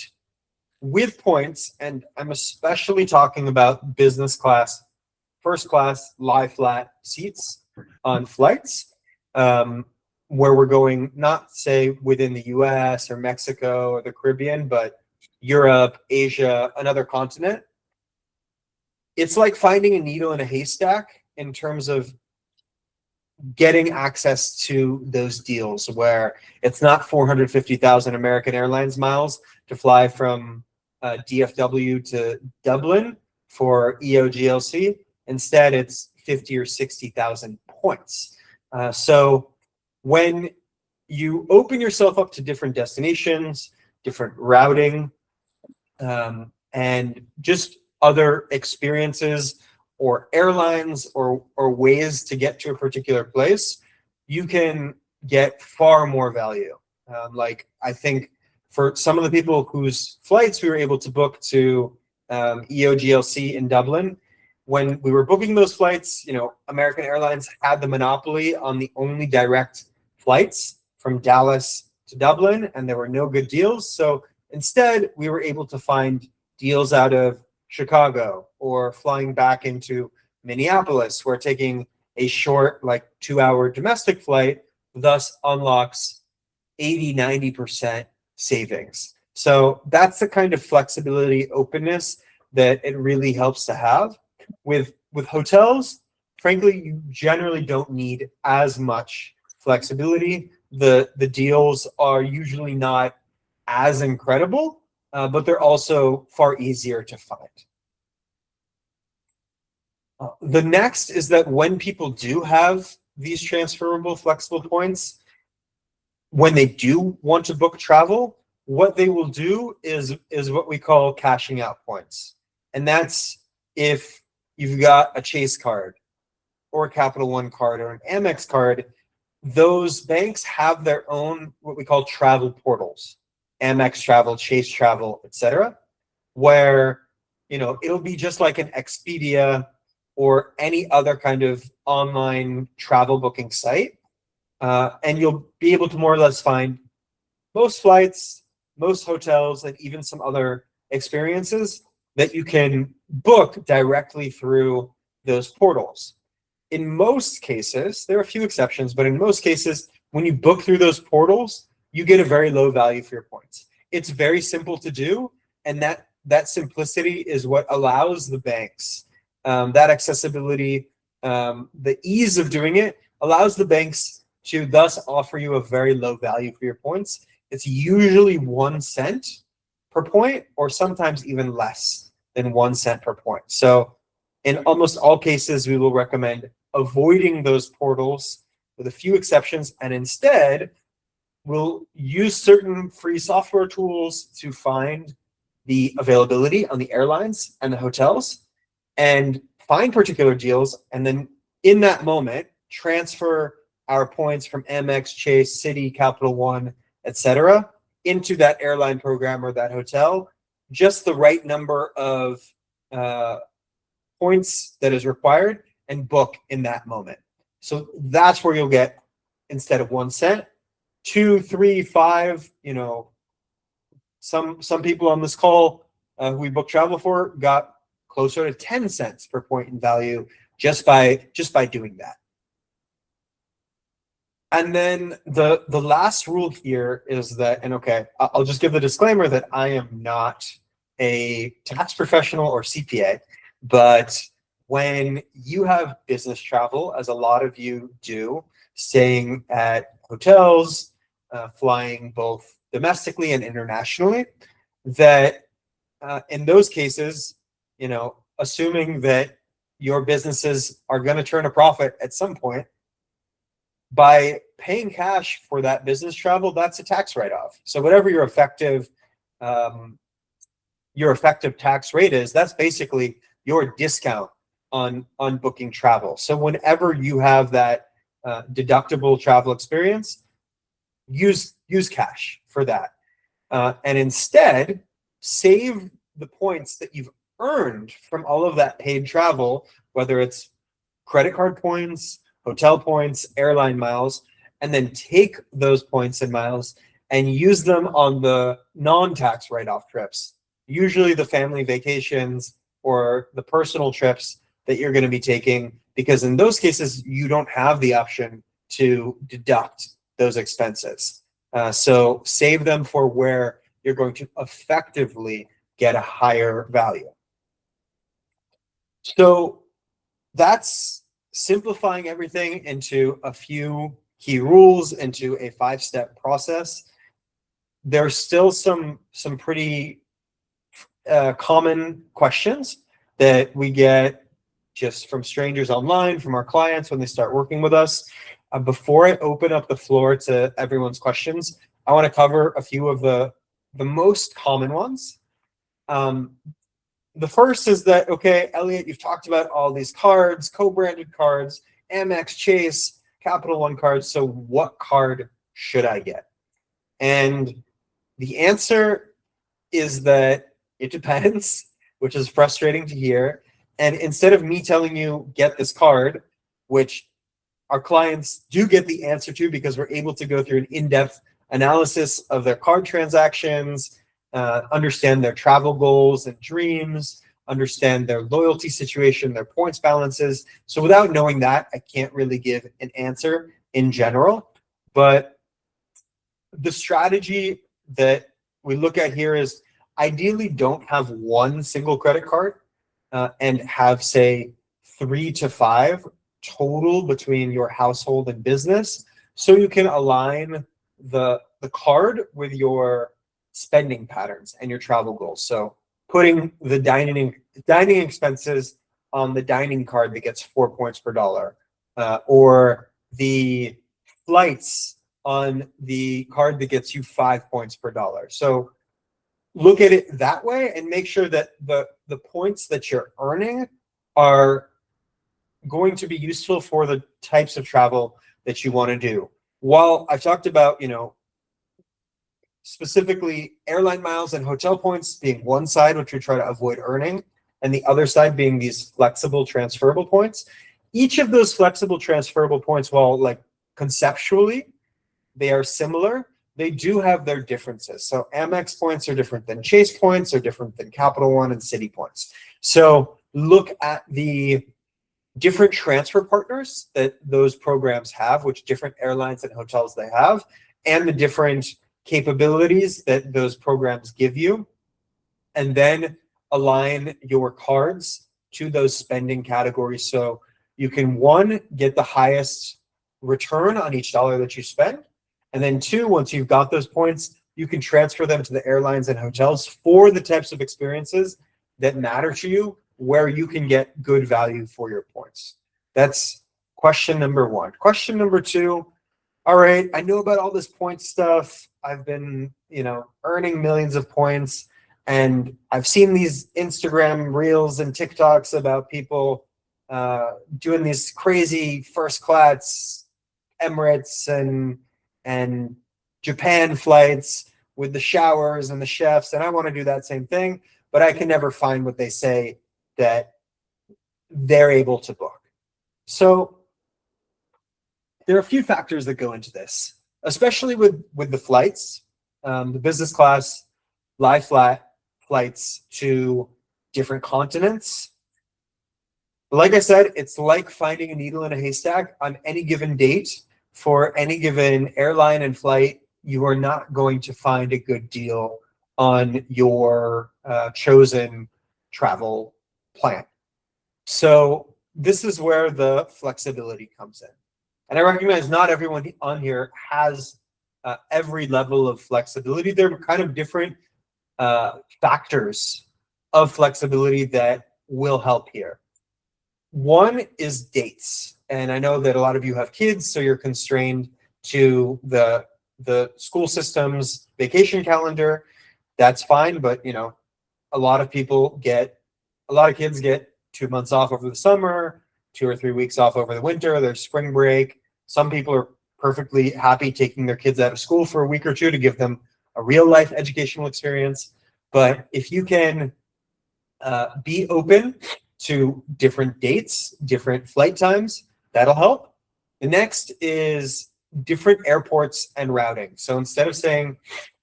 with points, and I'm especially talking about business class, first class, lie flat seats on flights, where we're going not say within the US or Mexico or the Caribbean, but Europe, Asia, another continent. It's like finding a needle in a haystack in terms of getting access to those deals where it's not 450,000 American Airlines miles to fly from DFW to Dublin for EOGLC. Instead, it's 50 or 60,000 points. So when you open yourself up to different destinations, different routing, and just other experiences or airlines or ways to get to a particular place, you can get far more value. Like I think for some of the people whose flights we were able to book to EOGLC in Dublin, when we were booking those flights, American Airlines had the monopoly on the only direct flights from Dallas to Dublin, and there were no good deals. So instead, we were able to find deals out of Chicago or flying back into Minneapolis, where taking a short, like 2-hour domestic flight thus unlocks 80-90% savings. So that's the kind of flexibility, openness that it really helps to have. With hotels, frankly, you generally don't need as much flexibility. The deals are usually not as incredible, but they're also far easier to find. The next is that when people do have these transferable flexible points, when they do want to book travel, what they will do is what we call cashing out points. And that's if you've got a Chase card or a Capital One card or an Amex card, those banks have their own what we call travel portals, Amex Travel, Chase Travel, etc., where it'll be just like an Expedia or any other kind of online travel booking site, and you'll be able to more or less find most flights, most hotels, and even some other experiences that you can book directly through those portals. In most cases, there are a few exceptions, but in most cases, when you book through those portals, you get a very low value for your points. It's very simple to do, and that simplicity is what allows the banks, that accessibility, the ease of doing it allows the banks to thus offer you a very low value for your points. It's usually 1 cent per point, or sometimes even less than 1 cent per point. So in almost all cases, we will recommend avoiding those portals with a few exceptions, and instead we'll use certain free software tools to find the availability on the airlines and the hotels and find particular deals, and then in that moment transfer our points from Amex, Chase, Citi, Capital One, etc., into that airline program or that hotel, just the right number of points that is required, and book in that moment. So that's where you'll get, instead of 1 cent, 2, 3, 5. Some people on this call who we booked travel for got closer to 10 cents per point in value just by doing that. And then the last rule here is that, and okay, I'll just give the disclaimer that I am not a tax professional or CPA, but when you have business travel, as a lot of you do, staying at hotels, flying both domestically and internationally, that in those cases, assuming that your businesses are going to turn a profit at some point, by paying cash for that business travel, that's a tax write-off. So whatever your effective tax rate is, that's basically your discount on booking travel. So whenever you have that deductible travel experience, use cash for that, and instead save the points that you've earned from all of that paid travel, whether it's credit card points, hotel points, airline miles, and then take those points and miles and use them on the non-tax write-off trips, usually the family vacations or the personal trips that you're going to be taking, because in those cases, you don't have the option to deduct those expenses. So save them for where you're going to effectively get a higher value. So that's simplifying everything into a few key rules, into a 5-step process. There's still some pretty common questions that we get just from strangers online, from our clients when they start working with us. Before I open up the floor to everyone's questions, I want to cover a few of the most common ones. The first is that, okay, Elliot, you've talked about all these cards, co-branded cards, Amex, Chase, Capital One cards. So what card should I get? And the answer is that it depends, which is frustrating to hear. And instead of me telling you, get this card, which our clients do get the answer to because we're able to go through an in-depth analysis of their card transactions, understand their travel goals and dreams, understand their loyalty situation, their points balances. So without knowing that, I can't really give an answer in general. But the strategy that we look at here is ideally don't have one single credit card and have, say, 3 to 5 total between your household and business, so you can align the card with your spending patterns and your travel goals. So putting the dining expenses on the dining card that gets 4 points per dollar, or the flights on the card that gets you 5 points per dollar. So look at it that way and make sure that the points that you're earning are going to be useful for the types of travel that you want to do. While I've talked about, specifically airline miles and hotel points being one side, which we try to avoid earning, and the other side being these flexible transferable points, each of those flexible transferable points, while like conceptually they are similar, they do have their differences. So Amex points are different than Chase points, are different than Capital One and Citi points. So look at the different transfer partners that those programs have, which different airlines and hotels they have, and the different capabilities that those programs give you, and then align your cards to those spending categories so you can, one, get the highest return on each dollar that you spend, and then two, once you've got those points, you can transfer them to the airlines and hotels for the types of experiences that matter to you, where you can get good value for your points. That's question number one. Question number two, all right, I know about all this point stuff. I've been, earning millions of points, and I've seen these Instagram reels and TikToks about people doing these crazy first class Emirates and Japan flights with the showers and the chefs, and I want to do that same thing, but I can never find what they say that they're able to book. So there are a few factors that go into this, especially with the flights, the business class, lie flat flights to different continents. Like I said, it's like finding a needle in a haystack. On any given date for any given airline and flight, you are not going to find a good deal on your chosen travel plan. So this is where the flexibility comes in. And I recognize not everyone on here has every level of flexibility. There are kind of different factors of flexibility that will help here. One is dates. And I know that a lot of you have kids, so you're constrained to the school system's vacation calendar. That's fine, but a lot of kids get 2 months off over the summer, 2 or 3 weeks off over the winter, their spring break. Some people are perfectly happy taking their kids out of school for a week or two to give them a real life educational experience. But if you can be open to different dates, different flight times, that'll help. The next is different airports and routing. So instead of saying,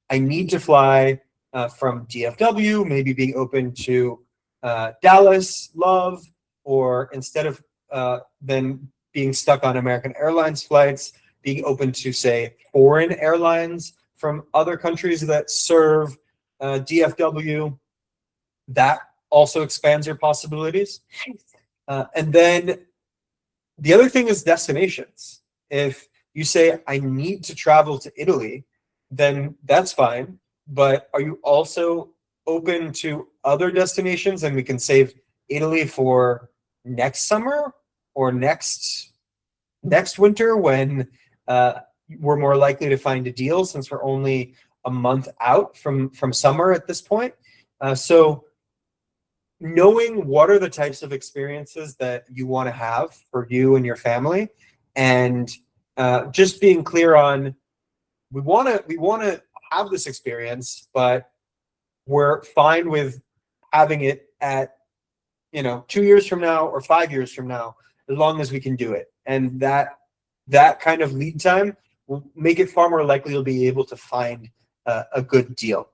I need to fly from DFW, maybe being open to Dallas, Love, or instead of then being stuck on American Airlines flights, being open to, say, foreign airlines from other countries that serve DFW, that also expands your possibilities. And then the other thing is destinations. If you say, I need to travel to Italy, then that's fine. But are you also open to other destinations? And we can save Italy for next summer or next winter when we're more likely to find a deal, since we're only a month out from summer at this point. So knowing what are the types of experiences that you want to have for you and your family, and just being clear on, we want to have this experience, but we're fine with having it at 2 years from now or 5 years from now, as long as we can do it. And that kind of lead time will make it far more likely you'll be able to find a good deal.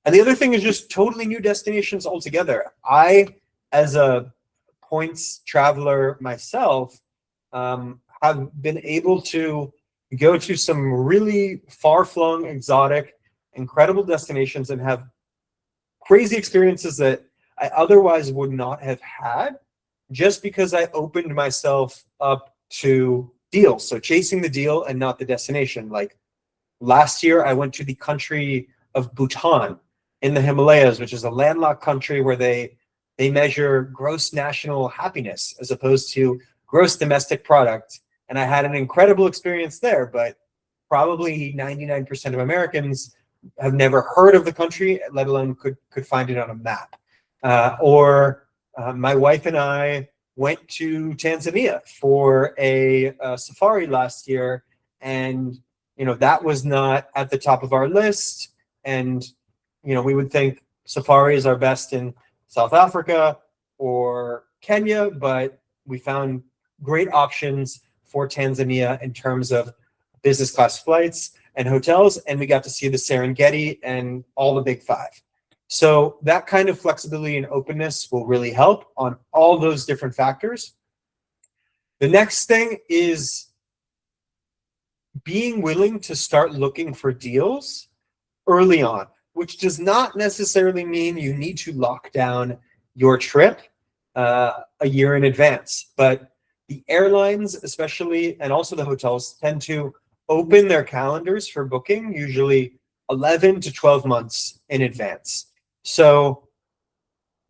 And the other thing is just totally new destinations altogether. I, as a points traveler myself, have been able to go to some really far-flung, exotic, incredible destinations and have crazy experiences that I otherwise would not have had, just because I opened myself up to deals. So chasing the deal and not the destination. Like last year, I went to the country of Bhutan in the Himalayas, which is a landlocked country where they measure gross national happiness as opposed to gross domestic product. And I had an incredible experience there, but probably 99% of Americans have never heard of the country, let alone could find it on a map. My wife and I went to Tanzania for a safari last year, and that was not at the top of our list. And we would think safaris are best in South Africa or Kenya, but we found great options for Tanzania in terms of business class flights and hotels, and we got to see the Serengeti and all the big five. So that kind of flexibility and openness will really help on all those different factors. The next thing is being willing to start looking for deals early on, which does not necessarily mean you need to lock down your trip a year in advance. But the airlines, especially, and also the hotels, tend to open their calendars for booking usually 11 to 12 months in advance. So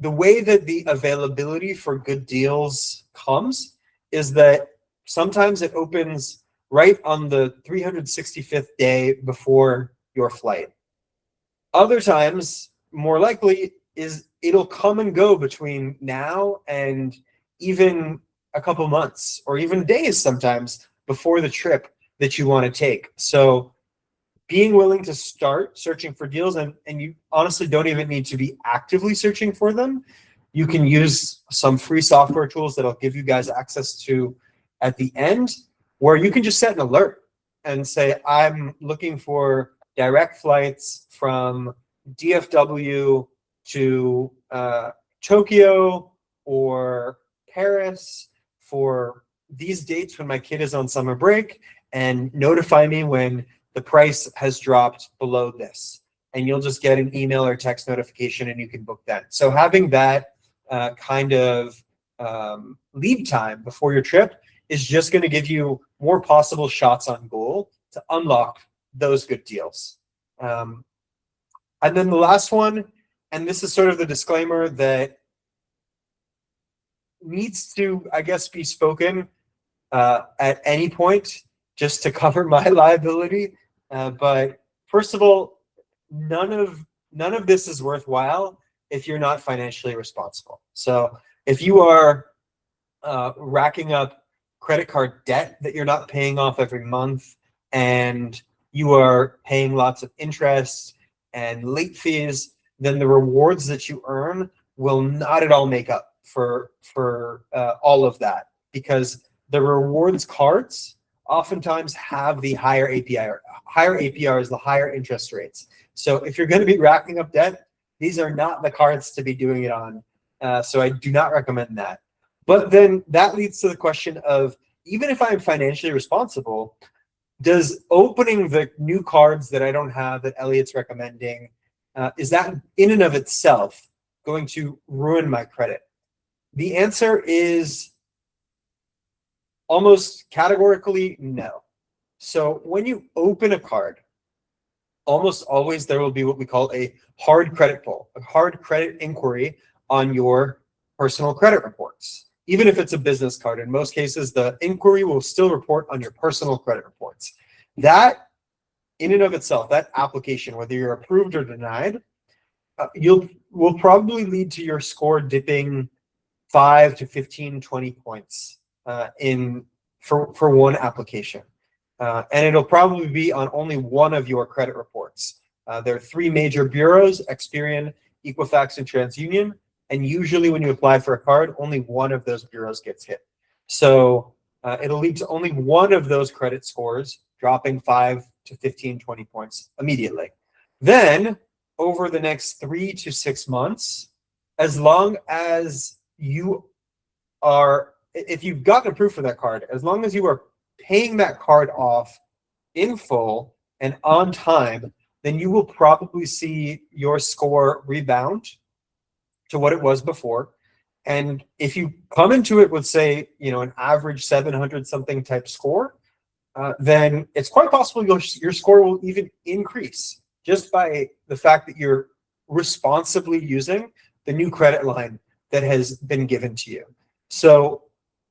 the way that the availability for good deals comes is that sometimes it opens right on the 365th day before your flight. Other times, more likely, is it'll come and go between now and even a couple months or even days sometimes before the trip that you want to take. So being willing to start searching for deals, and you honestly don't even need to be actively searching for them. You can use some free software tools that I'll give you guys access to at the end, where you can just set an alert and say, I'm looking for direct flights from DFW to Tokyo or Paris for these dates when my kid is on summer break, and notify me when the price has dropped below this. And you'll just get an email or text notification and you can book that. So having that kind of lead time before your trip is just going to give you more possible shots on goal to unlock those good deals. And then the last one, and this is sort of the disclaimer that needs to, I guess, be spoken at any point just to cover my liability. But first of all, none of this is worthwhile if you're not financially responsible. So if you are racking up credit card debt that you're not paying off every month, and you are paying lots of interest and late fees, then the rewards that you earn will not at all make up for all of that, because the rewards cards oftentimes have the higher APR. Higher APRs, the higher interest rates. So if you're going to be racking up debt, these are not the cards to be doing it on. So I do not recommend that. But then that leads to the question of, even if I'm financially responsible, does opening the new cards that I don't have that Elliot's recommending, is that in and of itself going to ruin my credit? The answer is almost categorically no. So when you open a card, almost always there will be what we call a hard credit pull, a hard credit inquiry on your personal credit reports. Even if it's a business card, in most cases, the inquiry will still report on your personal credit reports. That, in and of itself, that application, whether you're approved or denied, will probably lead to your score dipping 5 to 15, 20 points for one application. And it'll probably be on only one of your credit reports. There are 3 major bureaus: Experian, Equifax, and TransUnion. And usually when you apply for a card, only one of those bureaus gets hit. So it'll lead to only one of those credit scores dropping 5 to 15, 20 points immediately. Then over the next 3 to 6 months, as long as you are, if you've gotten approved for that card, as long as you are paying that card off in full and on time, then you will probably see your score rebound to what it was before. And if you come into it with, say, an average 700 something type score, then it's quite possible your score will even increase just by the fact that you're responsibly using the new credit line that has been given to you. So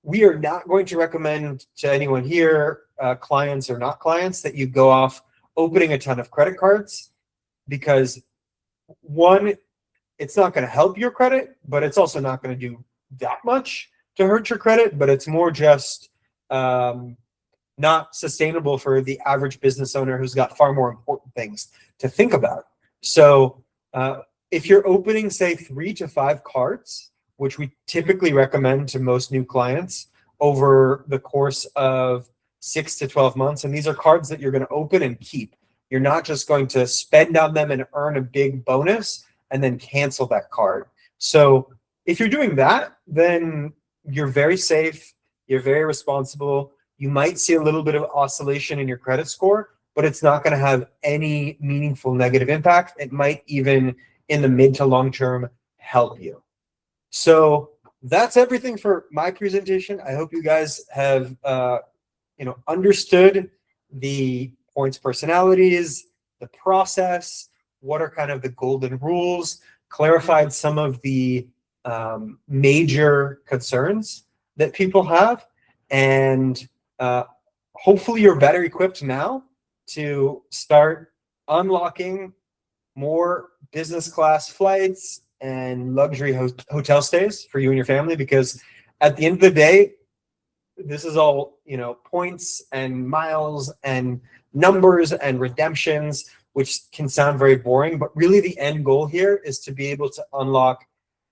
we are not going to recommend to anyone here, clients or not clients, that you go off opening a ton of credit cards, because one, it's not going to help your credit, but it's also not going to do that much to hurt your credit, but it's more just not sustainable for the average business owner who's got far more important things to think about. So if you're opening, say, 3 to 5 cards, which we typically recommend to most new clients over the course of 6 to 12 months, and these are cards that you're going to open and keep. You're not just going to spend on them and earn a big bonus and then cancel that card. So if you're doing that, then you're very safe, you're very responsible. You might see a little bit of oscillation in your credit score, but it's not going to have any meaningful negative impact. It might even, in the mid to long term, help you. So that's everything for my presentation. I hope you guys have understood the points personalities, the process, what are kind of the golden rules, clarified some of the major concerns that people have, and hopefully you're better equipped now to start unlocking more business class flights and luxury hotel stays for you and your family, because at the end of the day, this is all, points and miles and numbers and redemptions, which can sound very boring, but really the end goal here is to be able to unlock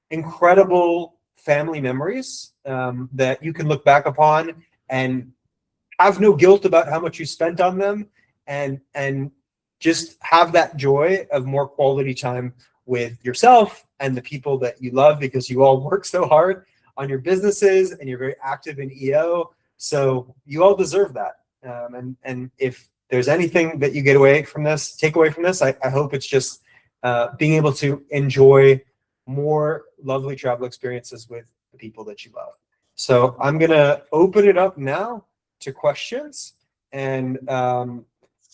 incredible family memories that you can look back upon and have no guilt about how much you spent on them, and just have that joy of more quality time with yourself and the people that you love, because you all work so hard on your businesses and you're very active in EO. So you all deserve that. And if there's anything that you take away from this, I hope it's just being able to enjoy more lovely travel experiences with the people that you love. So I'm going to open it up now to questions, and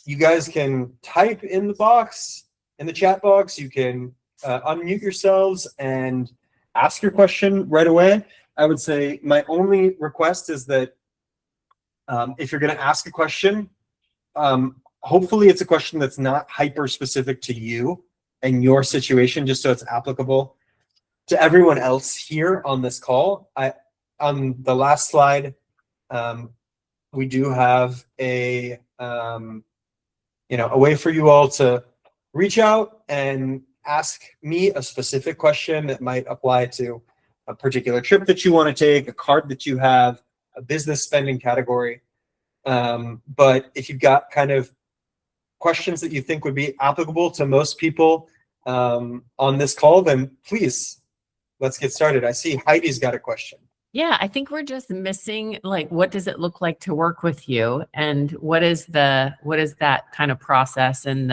you guys can type in the chat box. You can unmute yourselves and ask your question right away. I would say my only request is that if you're going to ask a question, hopefully it's a question that's not hyper specific to you and your situation, just so it's applicable to everyone else here on this call. On the last slide, we do have a way for you all to reach out and ask me a specific question that might apply to a particular trip that you want to take, a card that you have, a business spending category. But if you've got kind of questions that you think would be applicable to most people on this call, then please, let's get started. I see Heidi's got a question. Yeah, I think we're just missing, like, what does it look like to work with you, and what is that kind of process, and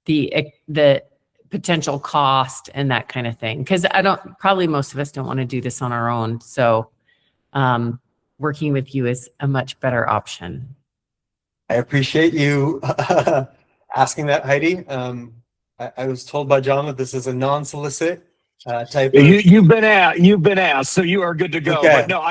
the potential cost and that kind of thing? Because probably most of us don't want to do this on our own. So working with you is a much better option. I appreciate you asking that, Heidi. I was told by John that this is a non-solicit type of... You've been asked, so you are good to go. Okay. But no,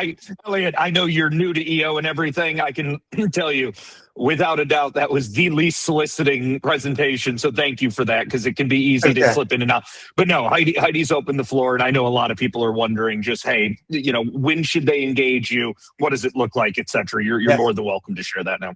Elliot, I know you're new to EO and everything. I can tell you, without a doubt, that was the least soliciting presentation. So thank you for that, because it can be easy to slip in and out. But no, Heidi's opened the floor, and I know a lot of people are wondering just, hey, when should they engage you? What does it look like, etc. You're more than welcome to share that now.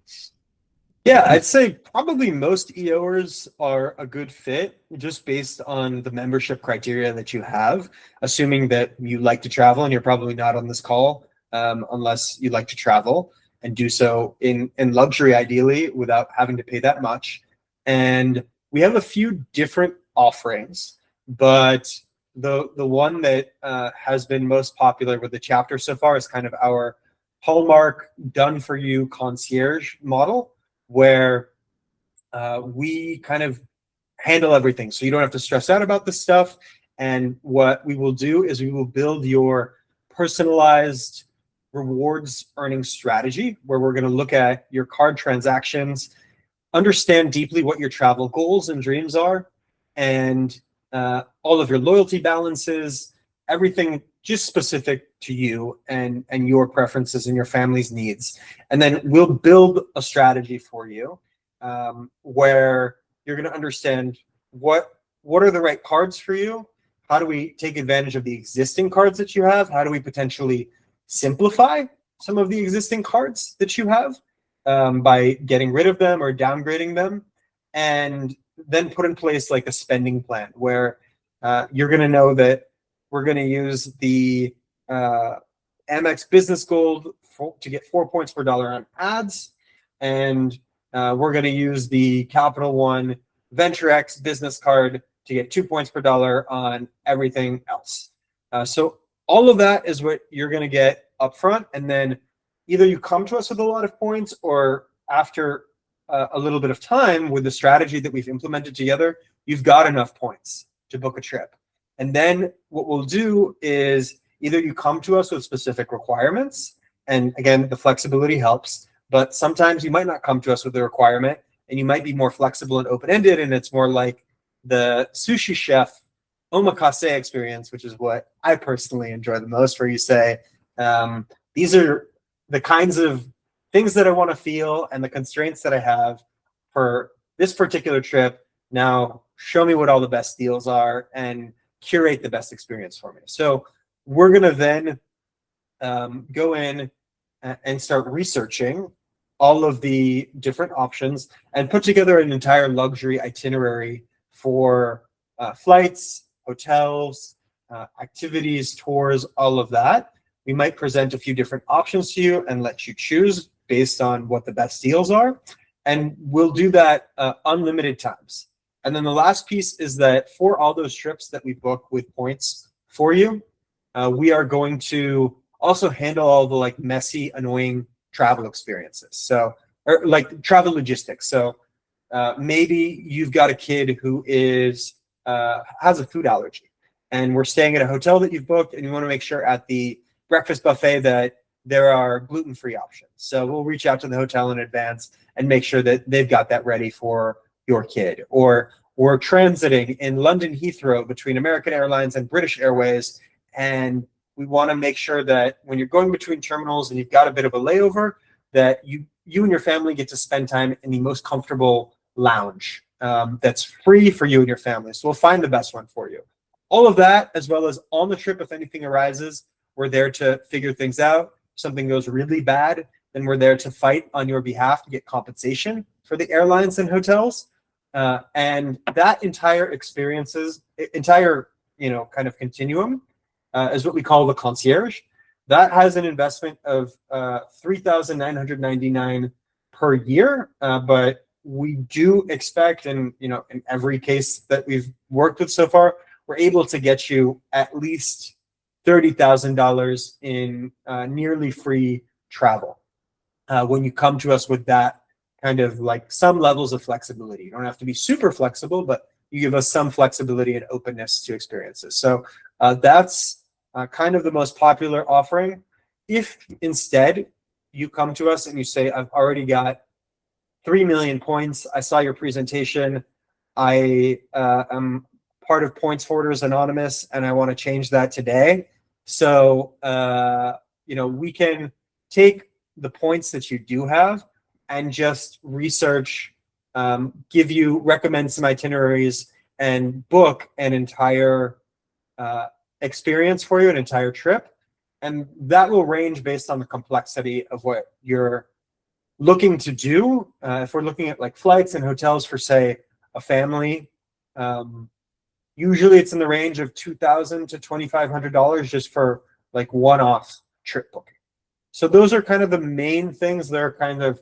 Yeah, I'd say probably most EOers are a good fit just based on the membership criteria that you have, assuming that you like to travel, and you're probably not on this call unless you like to travel and do so in luxury, ideally, without having to pay that much. And we have a few different offerings, but the one that has been most popular with the chapter so far is kind of our hallmark done-for-you concierge model, where we kind of handle everything. So you don't have to stress out about this stuff. And what we will do is we will build your personalized rewards earning strategy, where we're going to look at your card transactions, understand deeply what your travel goals and dreams are, and all of your loyalty balances, everything just specific to you and your preferences and your family's needs. And then we'll build a strategy for you where you're going to understand what are the right cards for you. How do we take advantage of the existing cards that you have? How do we potentially simplify some of the existing cards that you have by getting rid of them or downgrading them? And then put in place like a spending plan where you're going to know that we're going to use the Amex Business Gold to get 4 points per dollar on ads. And we're going to use the Capital One Venture X business card to get 2 points per dollar on everything else. So all of that is what you're going to get upfront. And then either you come to us with a lot of points, or after a little bit of time with the strategy that we've implemented together, you've got enough points to book a trip. And then what we'll do is either you come to us with specific requirements, and again, the flexibility helps, but sometimes you might not come to us with a requirement and you might be more flexible and open-ended, and it's more like the sushi chef omakase experience, which is what I personally enjoy the most, where you say, these are the kinds of things that I want to feel and the constraints that I have for this particular trip. Now show me what all the best deals are and curate the best experience for me. So we're going to then go in and start researching all of the different options and put together an entire luxury itinerary for flights, hotels, activities, tours, all of that. We might present a few different options to you and let you choose based on what the best deals are. And we'll do that unlimited times. And then the last piece is that for all those trips that we book with points for you, we are going to also handle all the like messy, annoying travel experiences. So, or like travel logistics. So maybe you've got a kid who is has a food allergy, and we're staying at a hotel that you've booked, and you want to make sure at the breakfast buffet that there are gluten-free options. So we'll reach out to the hotel in advance and make sure that they've got that ready for your kid. Or we're transiting in London Heathrow between American Airlines and British Airways, and we want to make sure that when you're going between terminals and you've got a bit of a layover, that you and your family get to spend time in the most comfortable lounge that's free for you and your family. So we'll find the best one for you. All of that, as well as on the trip, if anything arises, we're there to figure things out. If something goes really bad, then we're there to fight on your behalf to get compensation for the airlines and hotels. And that entire kind of continuum is what we call the concierge. That has an investment of $3,999 per year, but we do expect, and in every case that we've worked with so far, we're able to get you at least $30,000 in nearly free travel when you come to us with that kind of like some levels of flexibility. You don't have to be super flexible, but you give us some flexibility and openness to experiences. So that's kind of the most popular offering. If instead you come to us and you say, I've already got 3 million points, I saw your presentation, I am part of Points Hoarders Anonymous, and I want to change that today. So, we can take the points that you do have and just research, recommend some itineraries, and book an entire experience for you, an entire trip. And that will range based on the complexity of what you're looking to do. If we're looking at like flights and hotels for, say, a family, usually it's in the range of $2,000 to $2,500 just for like one-off trip booking. So those are kind of the main things. That are kind of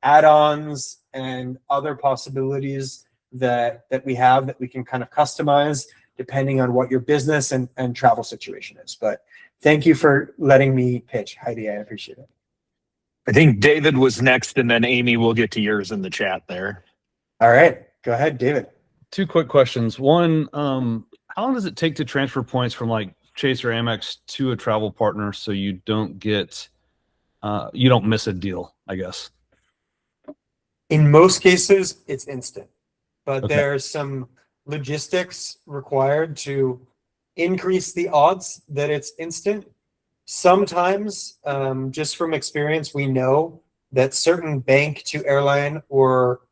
add-ons and other possibilities that we have that we can kind of customize depending on what your business and travel situation is. But thank you for letting me pitch, Heidi. I appreciate it. I think David was next, and then Amy will get to yours in the chat there. All right, go ahead, David. 2 quick questions. One, how long does it take to transfer points from like Chase or Amex to a travel partner so you don't get, you don't miss a deal, I guess? In most cases, it's instant, but Okay. there's some logistics required to increase the odds that it's instant. Sometimes, just from experience, we know that certain bank to airline or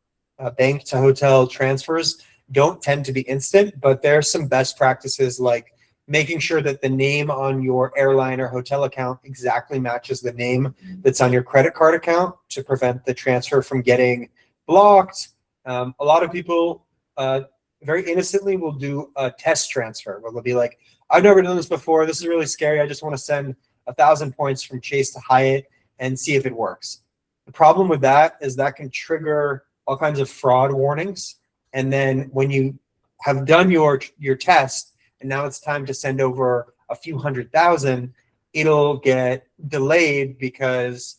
bank to hotel transfers don't tend to be instant, but there are some best practices like making sure that the name on your airline or hotel account exactly matches the name that's on your credit card account to prevent the transfer from getting blocked. A lot of people very innocently will do a test transfer where they'll be like, I've never done this before. This is really scary. I just want to send 1,000 points from Chase to Hyatt and see if it works. The problem with that is that can trigger all kinds of fraud warnings. And then when you have done your test and now it's time to send over a few 100,000, it'll get delayed because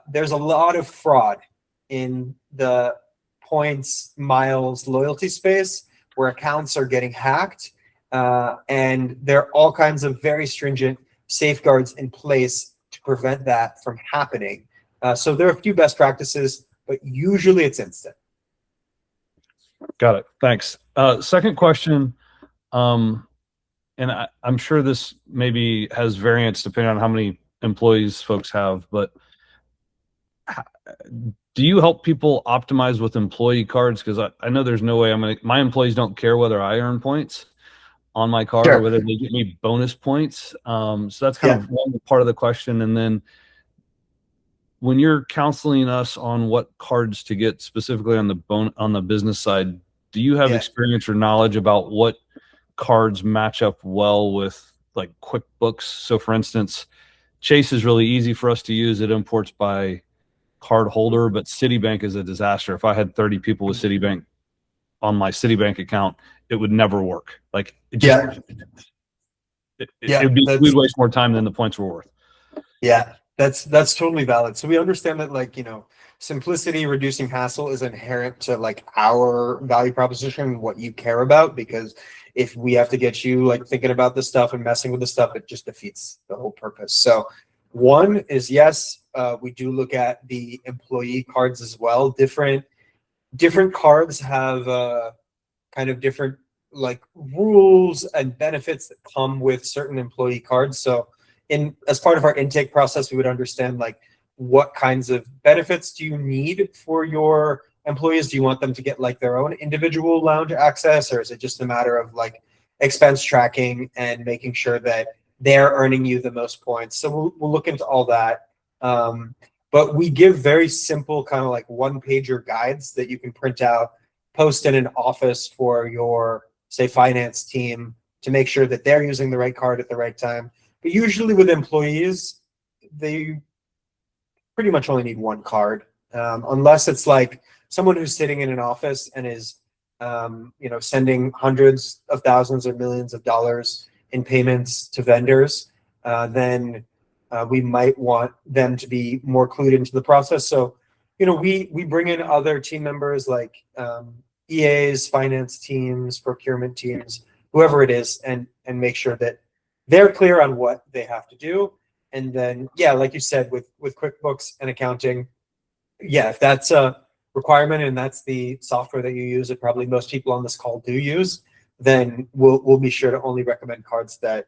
there's a lot of fraud in the points, miles, loyalty space where accounts are getting hacked. And there are all kinds of very stringent safeguards in place to prevent that from happening. So there are a few best practices, but usually it's instant. Got it. Thanks. Second question, and I'm sure this maybe has variance depending on how many employees folks have, but do you help people optimize with employee cards? Because I know there's no way my employees don't care whether I earn points on my card or whether they get me bonus points. So that's kind of one part of the question. And then when you're counseling us on what cards to get specifically on the business side, do you have experience or knowledge about what cards match up well with like QuickBooks? So for instance, Chase is really easy for us to use. It imports by card holder, but Citibank is a disaster. If I had 30 people with Citibank on my Citibank account, it would never work. Like it just, we'd waste more time than the points were worth. Yeah, that's totally valid. So we understand that, like, simplicity, reducing hassle is inherent to like our value proposition, what you care about, because if we have to get you like thinking about this stuff and messing with the stuff, it just defeats the whole purpose. So one is, yes, we do look at the employee cards as well. Different cards have kind of different like rules and benefits that come with certain employee cards. So as part of our intake process, we would understand like what kinds of benefits do you need for your employees? Do you want them to get like their own individual lounge access, or is it just a matter of like expense tracking and making sure that they're earning you the most points? So we'll look into all that. But we give very simple kind of like one-pager guides that you can print out, post in an office for your, say, finance team to make sure that they're using the right card at the right time. But usually with employees, they pretty much only need one card, unless it's like someone who's sitting in an office and is, sending hundreds of thousands or millions of dollars in payments to vendors. Then we might want them to be more clued into the process. So, we bring in other team members like EAs, finance teams, procurement teams, whoever it is, and make sure that they're clear on what they have to do. And then, like you said, with QuickBooks and accounting, if that's a requirement and that's the software that you use, and probably most people on this call do use, then we'll be sure to only recommend cards that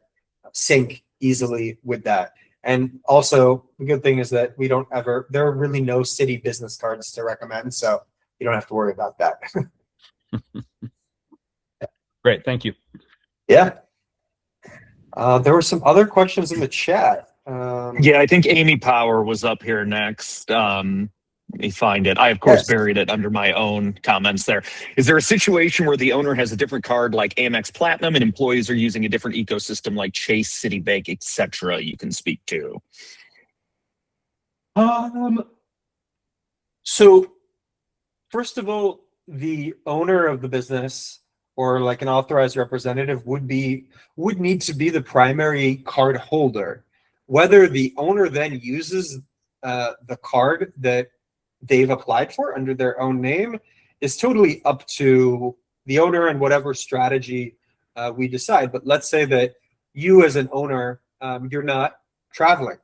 sync easily with that. And also, the good thing is that there are really no Citi business cards to recommend, so you don't have to worry about that. Great, thank you. Yeah. There were some other questions in the chat. I think Amy Power was up here next. Let me find it. I, of course, buried it under my own comments there. Is there a situation where the owner has a different card like Amex Platinum and employees are using a different ecosystem like Chase, Citibank, etc. you can speak to? So first of all, the owner of the business or like an authorized representative would need to be the primary card holder. Whether the owner then uses the card that they've applied for under their own name is totally up to the owner and whatever strategy we decide. But let's say that you as an owner, you're not traveling,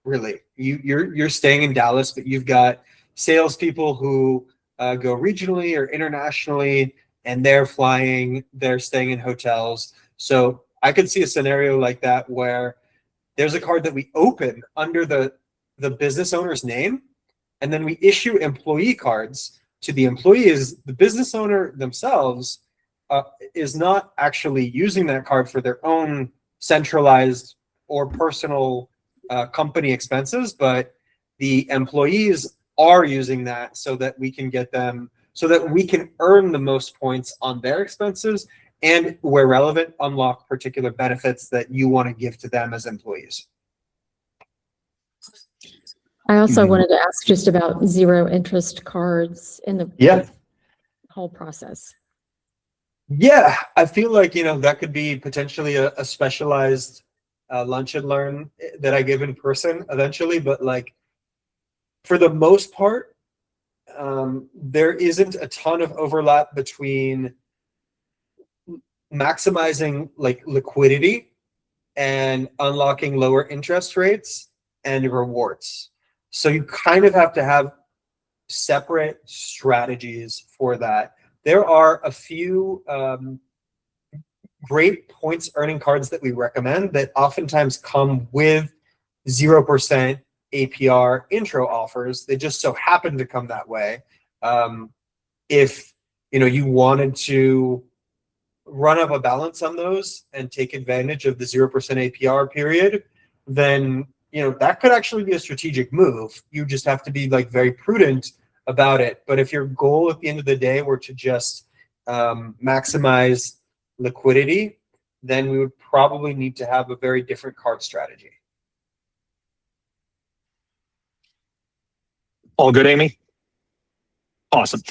really. You're staying in Dallas, but you've got salespeople who go regionally or internationally, and they're flying, they're staying in hotels. So I could see a scenario like that where there's a card that we open under the business owner's name, and then we issue employee cards to the employees. The business owner themselves is not actually using that card for their own centralized or personal company expenses, but the employees are using that so that we can get them, so that we can earn the most points on their expenses, and where relevant, unlock particular benefits that you want to give to them as employees. I also wanted to ask just about zero interest cards in the whole process. Yeah, I feel like, you know, that could be potentially a specialized lunch and learn that I give in person eventually. But like, for the most part, there isn't a ton of overlap between maximizing like liquidity and unlocking lower interest rates and rewards. So you kind of have to have separate strategies for that. There are a few great points earning cards that we recommend that oftentimes come with 0% APR intro offers. They just so happen to come that way. If you know, you wanted to run up a balance on those and take advantage of the 0% APR period, then you know that could actually be a strategic move. You just have to be like very prudent about it. But if your goal at the end of the day were to just maximize liquidity, then we would probably need to have a very different card strategy. All good, Amy? Awesome.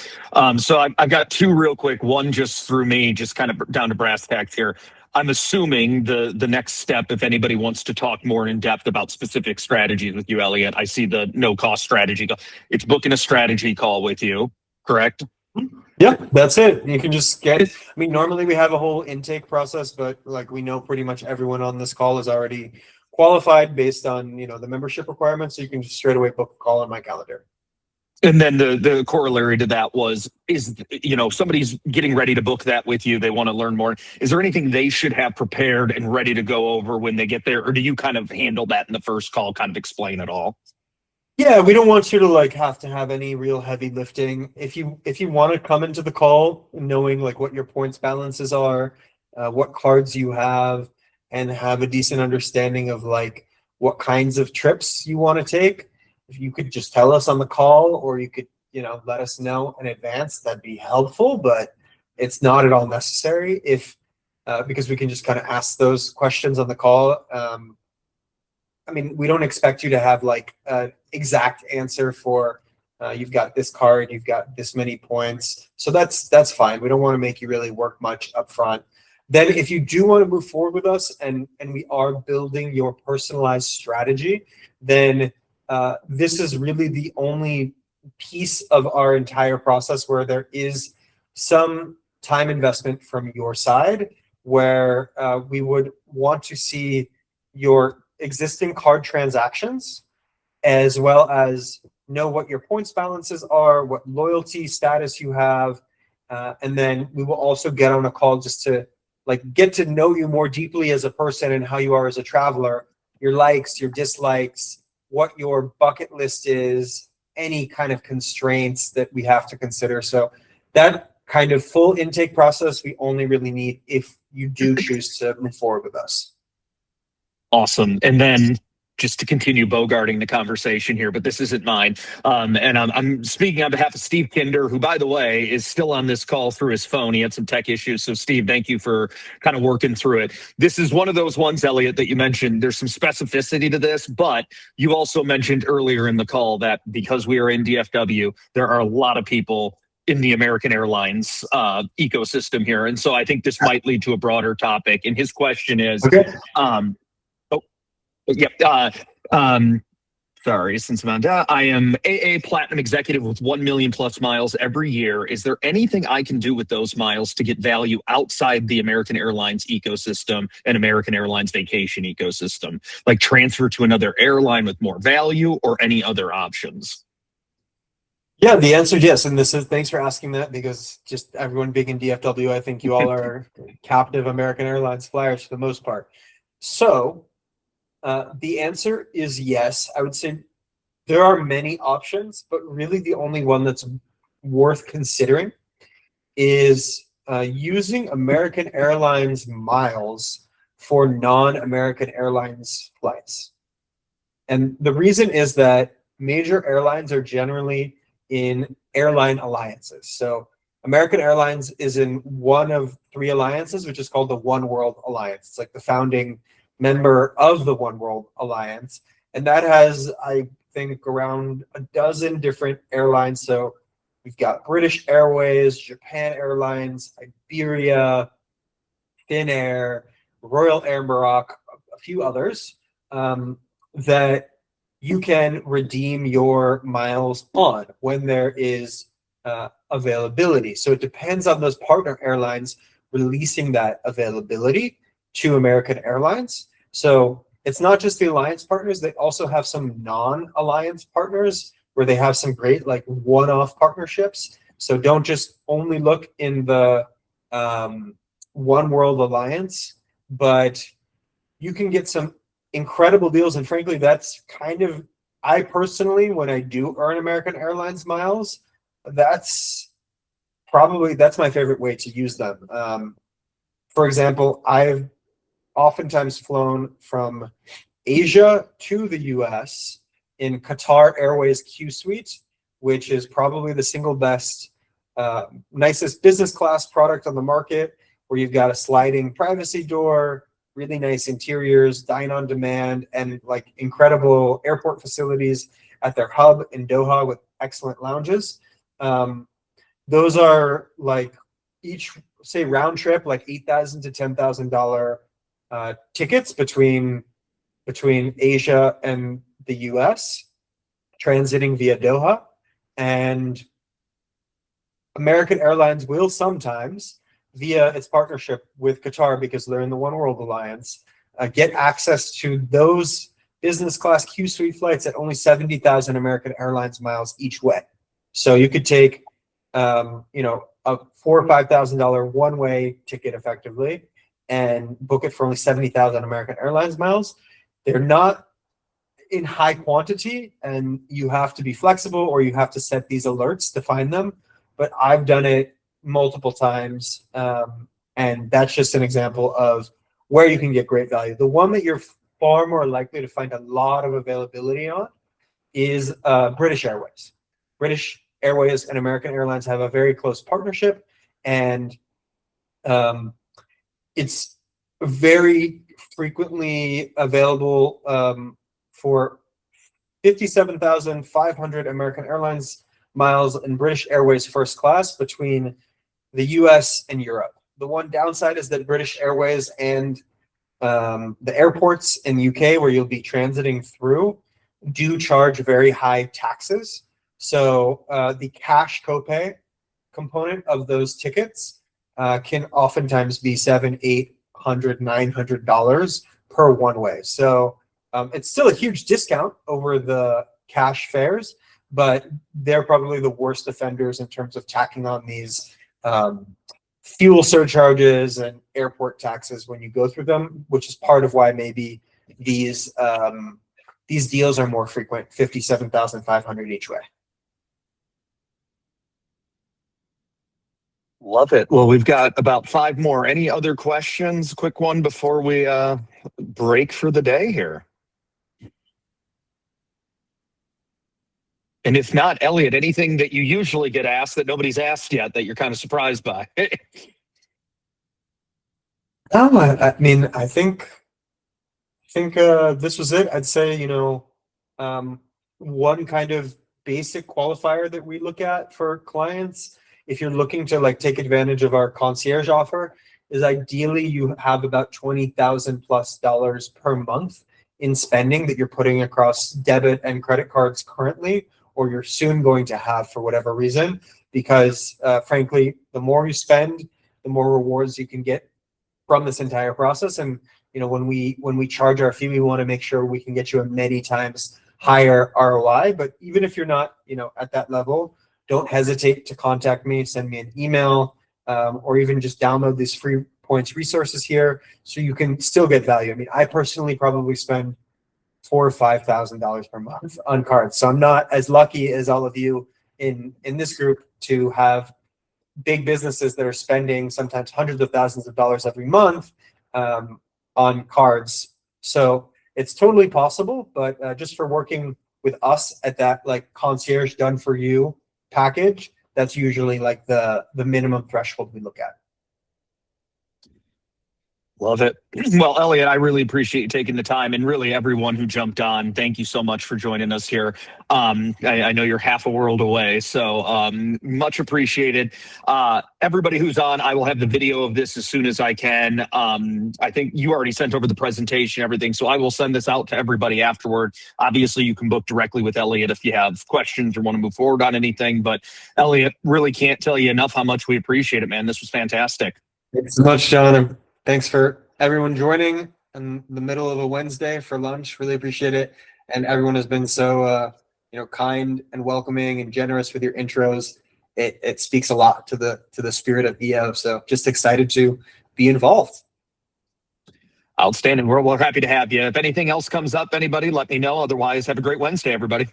So I've got two real quick. One just through me, just kind of down to brass tacks here. I'm assuming the next step, if anybody wants to talk more in depth about specific strategies with you, Elliot, I see the no cost strategy. It's booking a strategy call with you, correct? Yeah, that's it. You can just get, I mean, normally we have a whole intake process, but like we know pretty much everyone on this call is already qualified based on, you know, the membership requirements. So you can just straight away book a call on my calendar. And then the corollary to that was, is, you know, somebody's getting ready to book that with you, they want to learn more. Is there anything they should have prepared and ready to go over when they get there? Or do you kind of handle that in the first call, kind of explain it all? Yeah, we don't want you to like have to have any real heavy lifting. If you want to come into the call knowing like what your points balances are, what cards you have, and have a decent understanding of like what kinds of trips you want to take, if you could just tell us on the call, or you could, you know, let us know in advance, that'd be helpful. But it's not at all necessary if because we can just kind of ask those questions on the call. I mean, we don't expect you to have like an exact answer for you've got this card, you've got this many points. So that's fine. We don't want to make you really work much up front. Then if you do want to move forward with us and we are building your personalized strategy, then this is really the only piece of our entire process where there is some time investment from your side, where we would want to see your existing card transactions, as well as know what your points balances are, what loyalty status you have, and then we will also get on a call just to like get to know you more deeply as a person and how you are as a traveler, your likes, your dislikes, what your bucket list is, any kind of constraints that we have to consider. So that kind of full intake process we only really need if you do choose to move forward with us. Awesome. And then just to continue bogarting the conversation here, but this isn't mine. And I'm speaking on behalf of Steve Kinder, who, by the way, is still on this call through his phone. He had some tech issues. So, Steve, thank you for kind of working through it. This is one of those ones, Elliot, that you mentioned. There's some specificity to this, but you also mentioned earlier in the call that because we are in DFW, there are a lot of people in the American Airlines ecosystem here. And so I think this might lead to a broader topic. And his question is, sorry, since Amanda, I am AA Platinum Executive with 1 million plus miles every year. Is there anything I can do with those miles to get value outside the American Airlines ecosystem and American Airlines vacation ecosystem? Like transfer to another airline with more value or any other options? Yeah, the answer is yes. And this is, thanks for asking that, because just everyone being in DFW, I think you all are captive American Airlines flyers for the most part. So the answer is yes. I would say there are many options, but really the only one that's worth considering is using American Airlines miles for non-American Airlines flights. And the reason is that major airlines are generally in airline alliances. So American Airlines is in one of 3 alliances, which is called the One World Alliance. It's like the founding member of the One World Alliance. And that has, I think, around a dozen different airlines. So we've got British Airways, Japan Airlines, Iberia, Finnair, Royal Air Maroc, a few others. That you can redeem your miles on when there is availability. So it depends on those partner airlines releasing that availability to American Airlines. So it's not just the alliance partners, they also have some non-alliance partners where they have some great like one-off partnerships. So don't just only look in the One World Alliance, but you can get some incredible deals. And frankly, that's kind of, I personally, when I do earn American Airlines miles, that's my favorite way to use them. For example, I've oftentimes flown from Asia to the US in Qatar Airways Q Suite, which is probably the single best, nicest business class product on the market, where you've got a sliding privacy door, really nice interiors, dine on demand, and like incredible airport facilities at their hub in Doha with excellent lounges. Those are like each, say, round trip, like $8,000 to $10,000 tickets between Asia and the US, transiting via Doha. And American Airlines will sometimes, via its partnership with Qatar, because they're in the One World Alliance, get access to those business class Q Suite flights at only 70,000 American Airlines miles each way. So you could take, a $4,000 or $5,000 one-way ticket effectively and book it for only 70,000 American Airlines miles. They're not in high quantity, and you have to be flexible, or you have to set these alerts to find them. But I've done it multiple times, and that's just an example of where you can get great value. The one that you're far more likely to find a lot of availability on is British Airways. British Airways and American Airlines have a very close partnership, and it's very frequently available for 57,500 American Airlines miles in British Airways first class between the US and Europe. The one downside is that British Airways and the airports in the UK where you'll be transiting through do charge very high taxes. So the cash copay component of those tickets can oftentimes be $700, $800, $900 per one way. So it's still a huge discount over the cash fares, but they're probably the worst offenders in terms of tacking on these fuel surcharges and airport taxes when you go through them, which is part of why maybe these deals are more frequent, 57,500 each way. Love it. Well, we've got about 5 more. Any other questions? Quick one before we break for the day here. And if not, Elliot, anything that you usually get asked that nobody's asked yet that you're kind of surprised by? No, I mean, I think this was it. I'd say, one kind of basic qualifier that we look at for clients, if you're looking to like take advantage of our concierge offer, is ideally you have about $20,000+ per month in spending that you're putting across debit and credit cards currently, or you're soon going to have for whatever reason, because frankly, the more you spend, the more rewards you can get from this entire process. And when we charge our fee, we want to make sure we can get you a many times higher ROI. But even if you're not at that level, don't hesitate to contact me, send me an email, or even just download these free points resources here so you can still get value. I mean, I personally probably spend $4,000 or $5,000 per month on cards. So I'm not as lucky as all of you in this group to have big businesses that are spending sometimes hundreds of thousands of dollars every month on cards. So it's totally possible, but just for working with us at that like concierge done for you package, that's usually like the minimum threshold we look at. Love it. Well, Elliot, I really appreciate you taking the time, and really everyone who jumped on. Thank you so much for joining us here. I know you're half a world away, so much appreciated. Everybody who's on, I will have the video of this as soon as I can. I think you already sent over the presentation, everything, so I will send this out to everybody afterward. Obviously, you can book directly with Elliot if you have questions or want to move forward on anything. But Elliot, really can't tell you enough how much we appreciate it, man. This was fantastic. Thanks so much, John. Thanks for everyone joining in the middle of a Wednesday for lunch. Really appreciate it. And everyone has been so kind and welcoming and generous with your intros. It speaks a lot to the spirit of EO. So just excited to be involved. Outstanding. We're happy to have you. If anything else comes up, anybody, let me know. Otherwise, have a great Wednesday, everybody.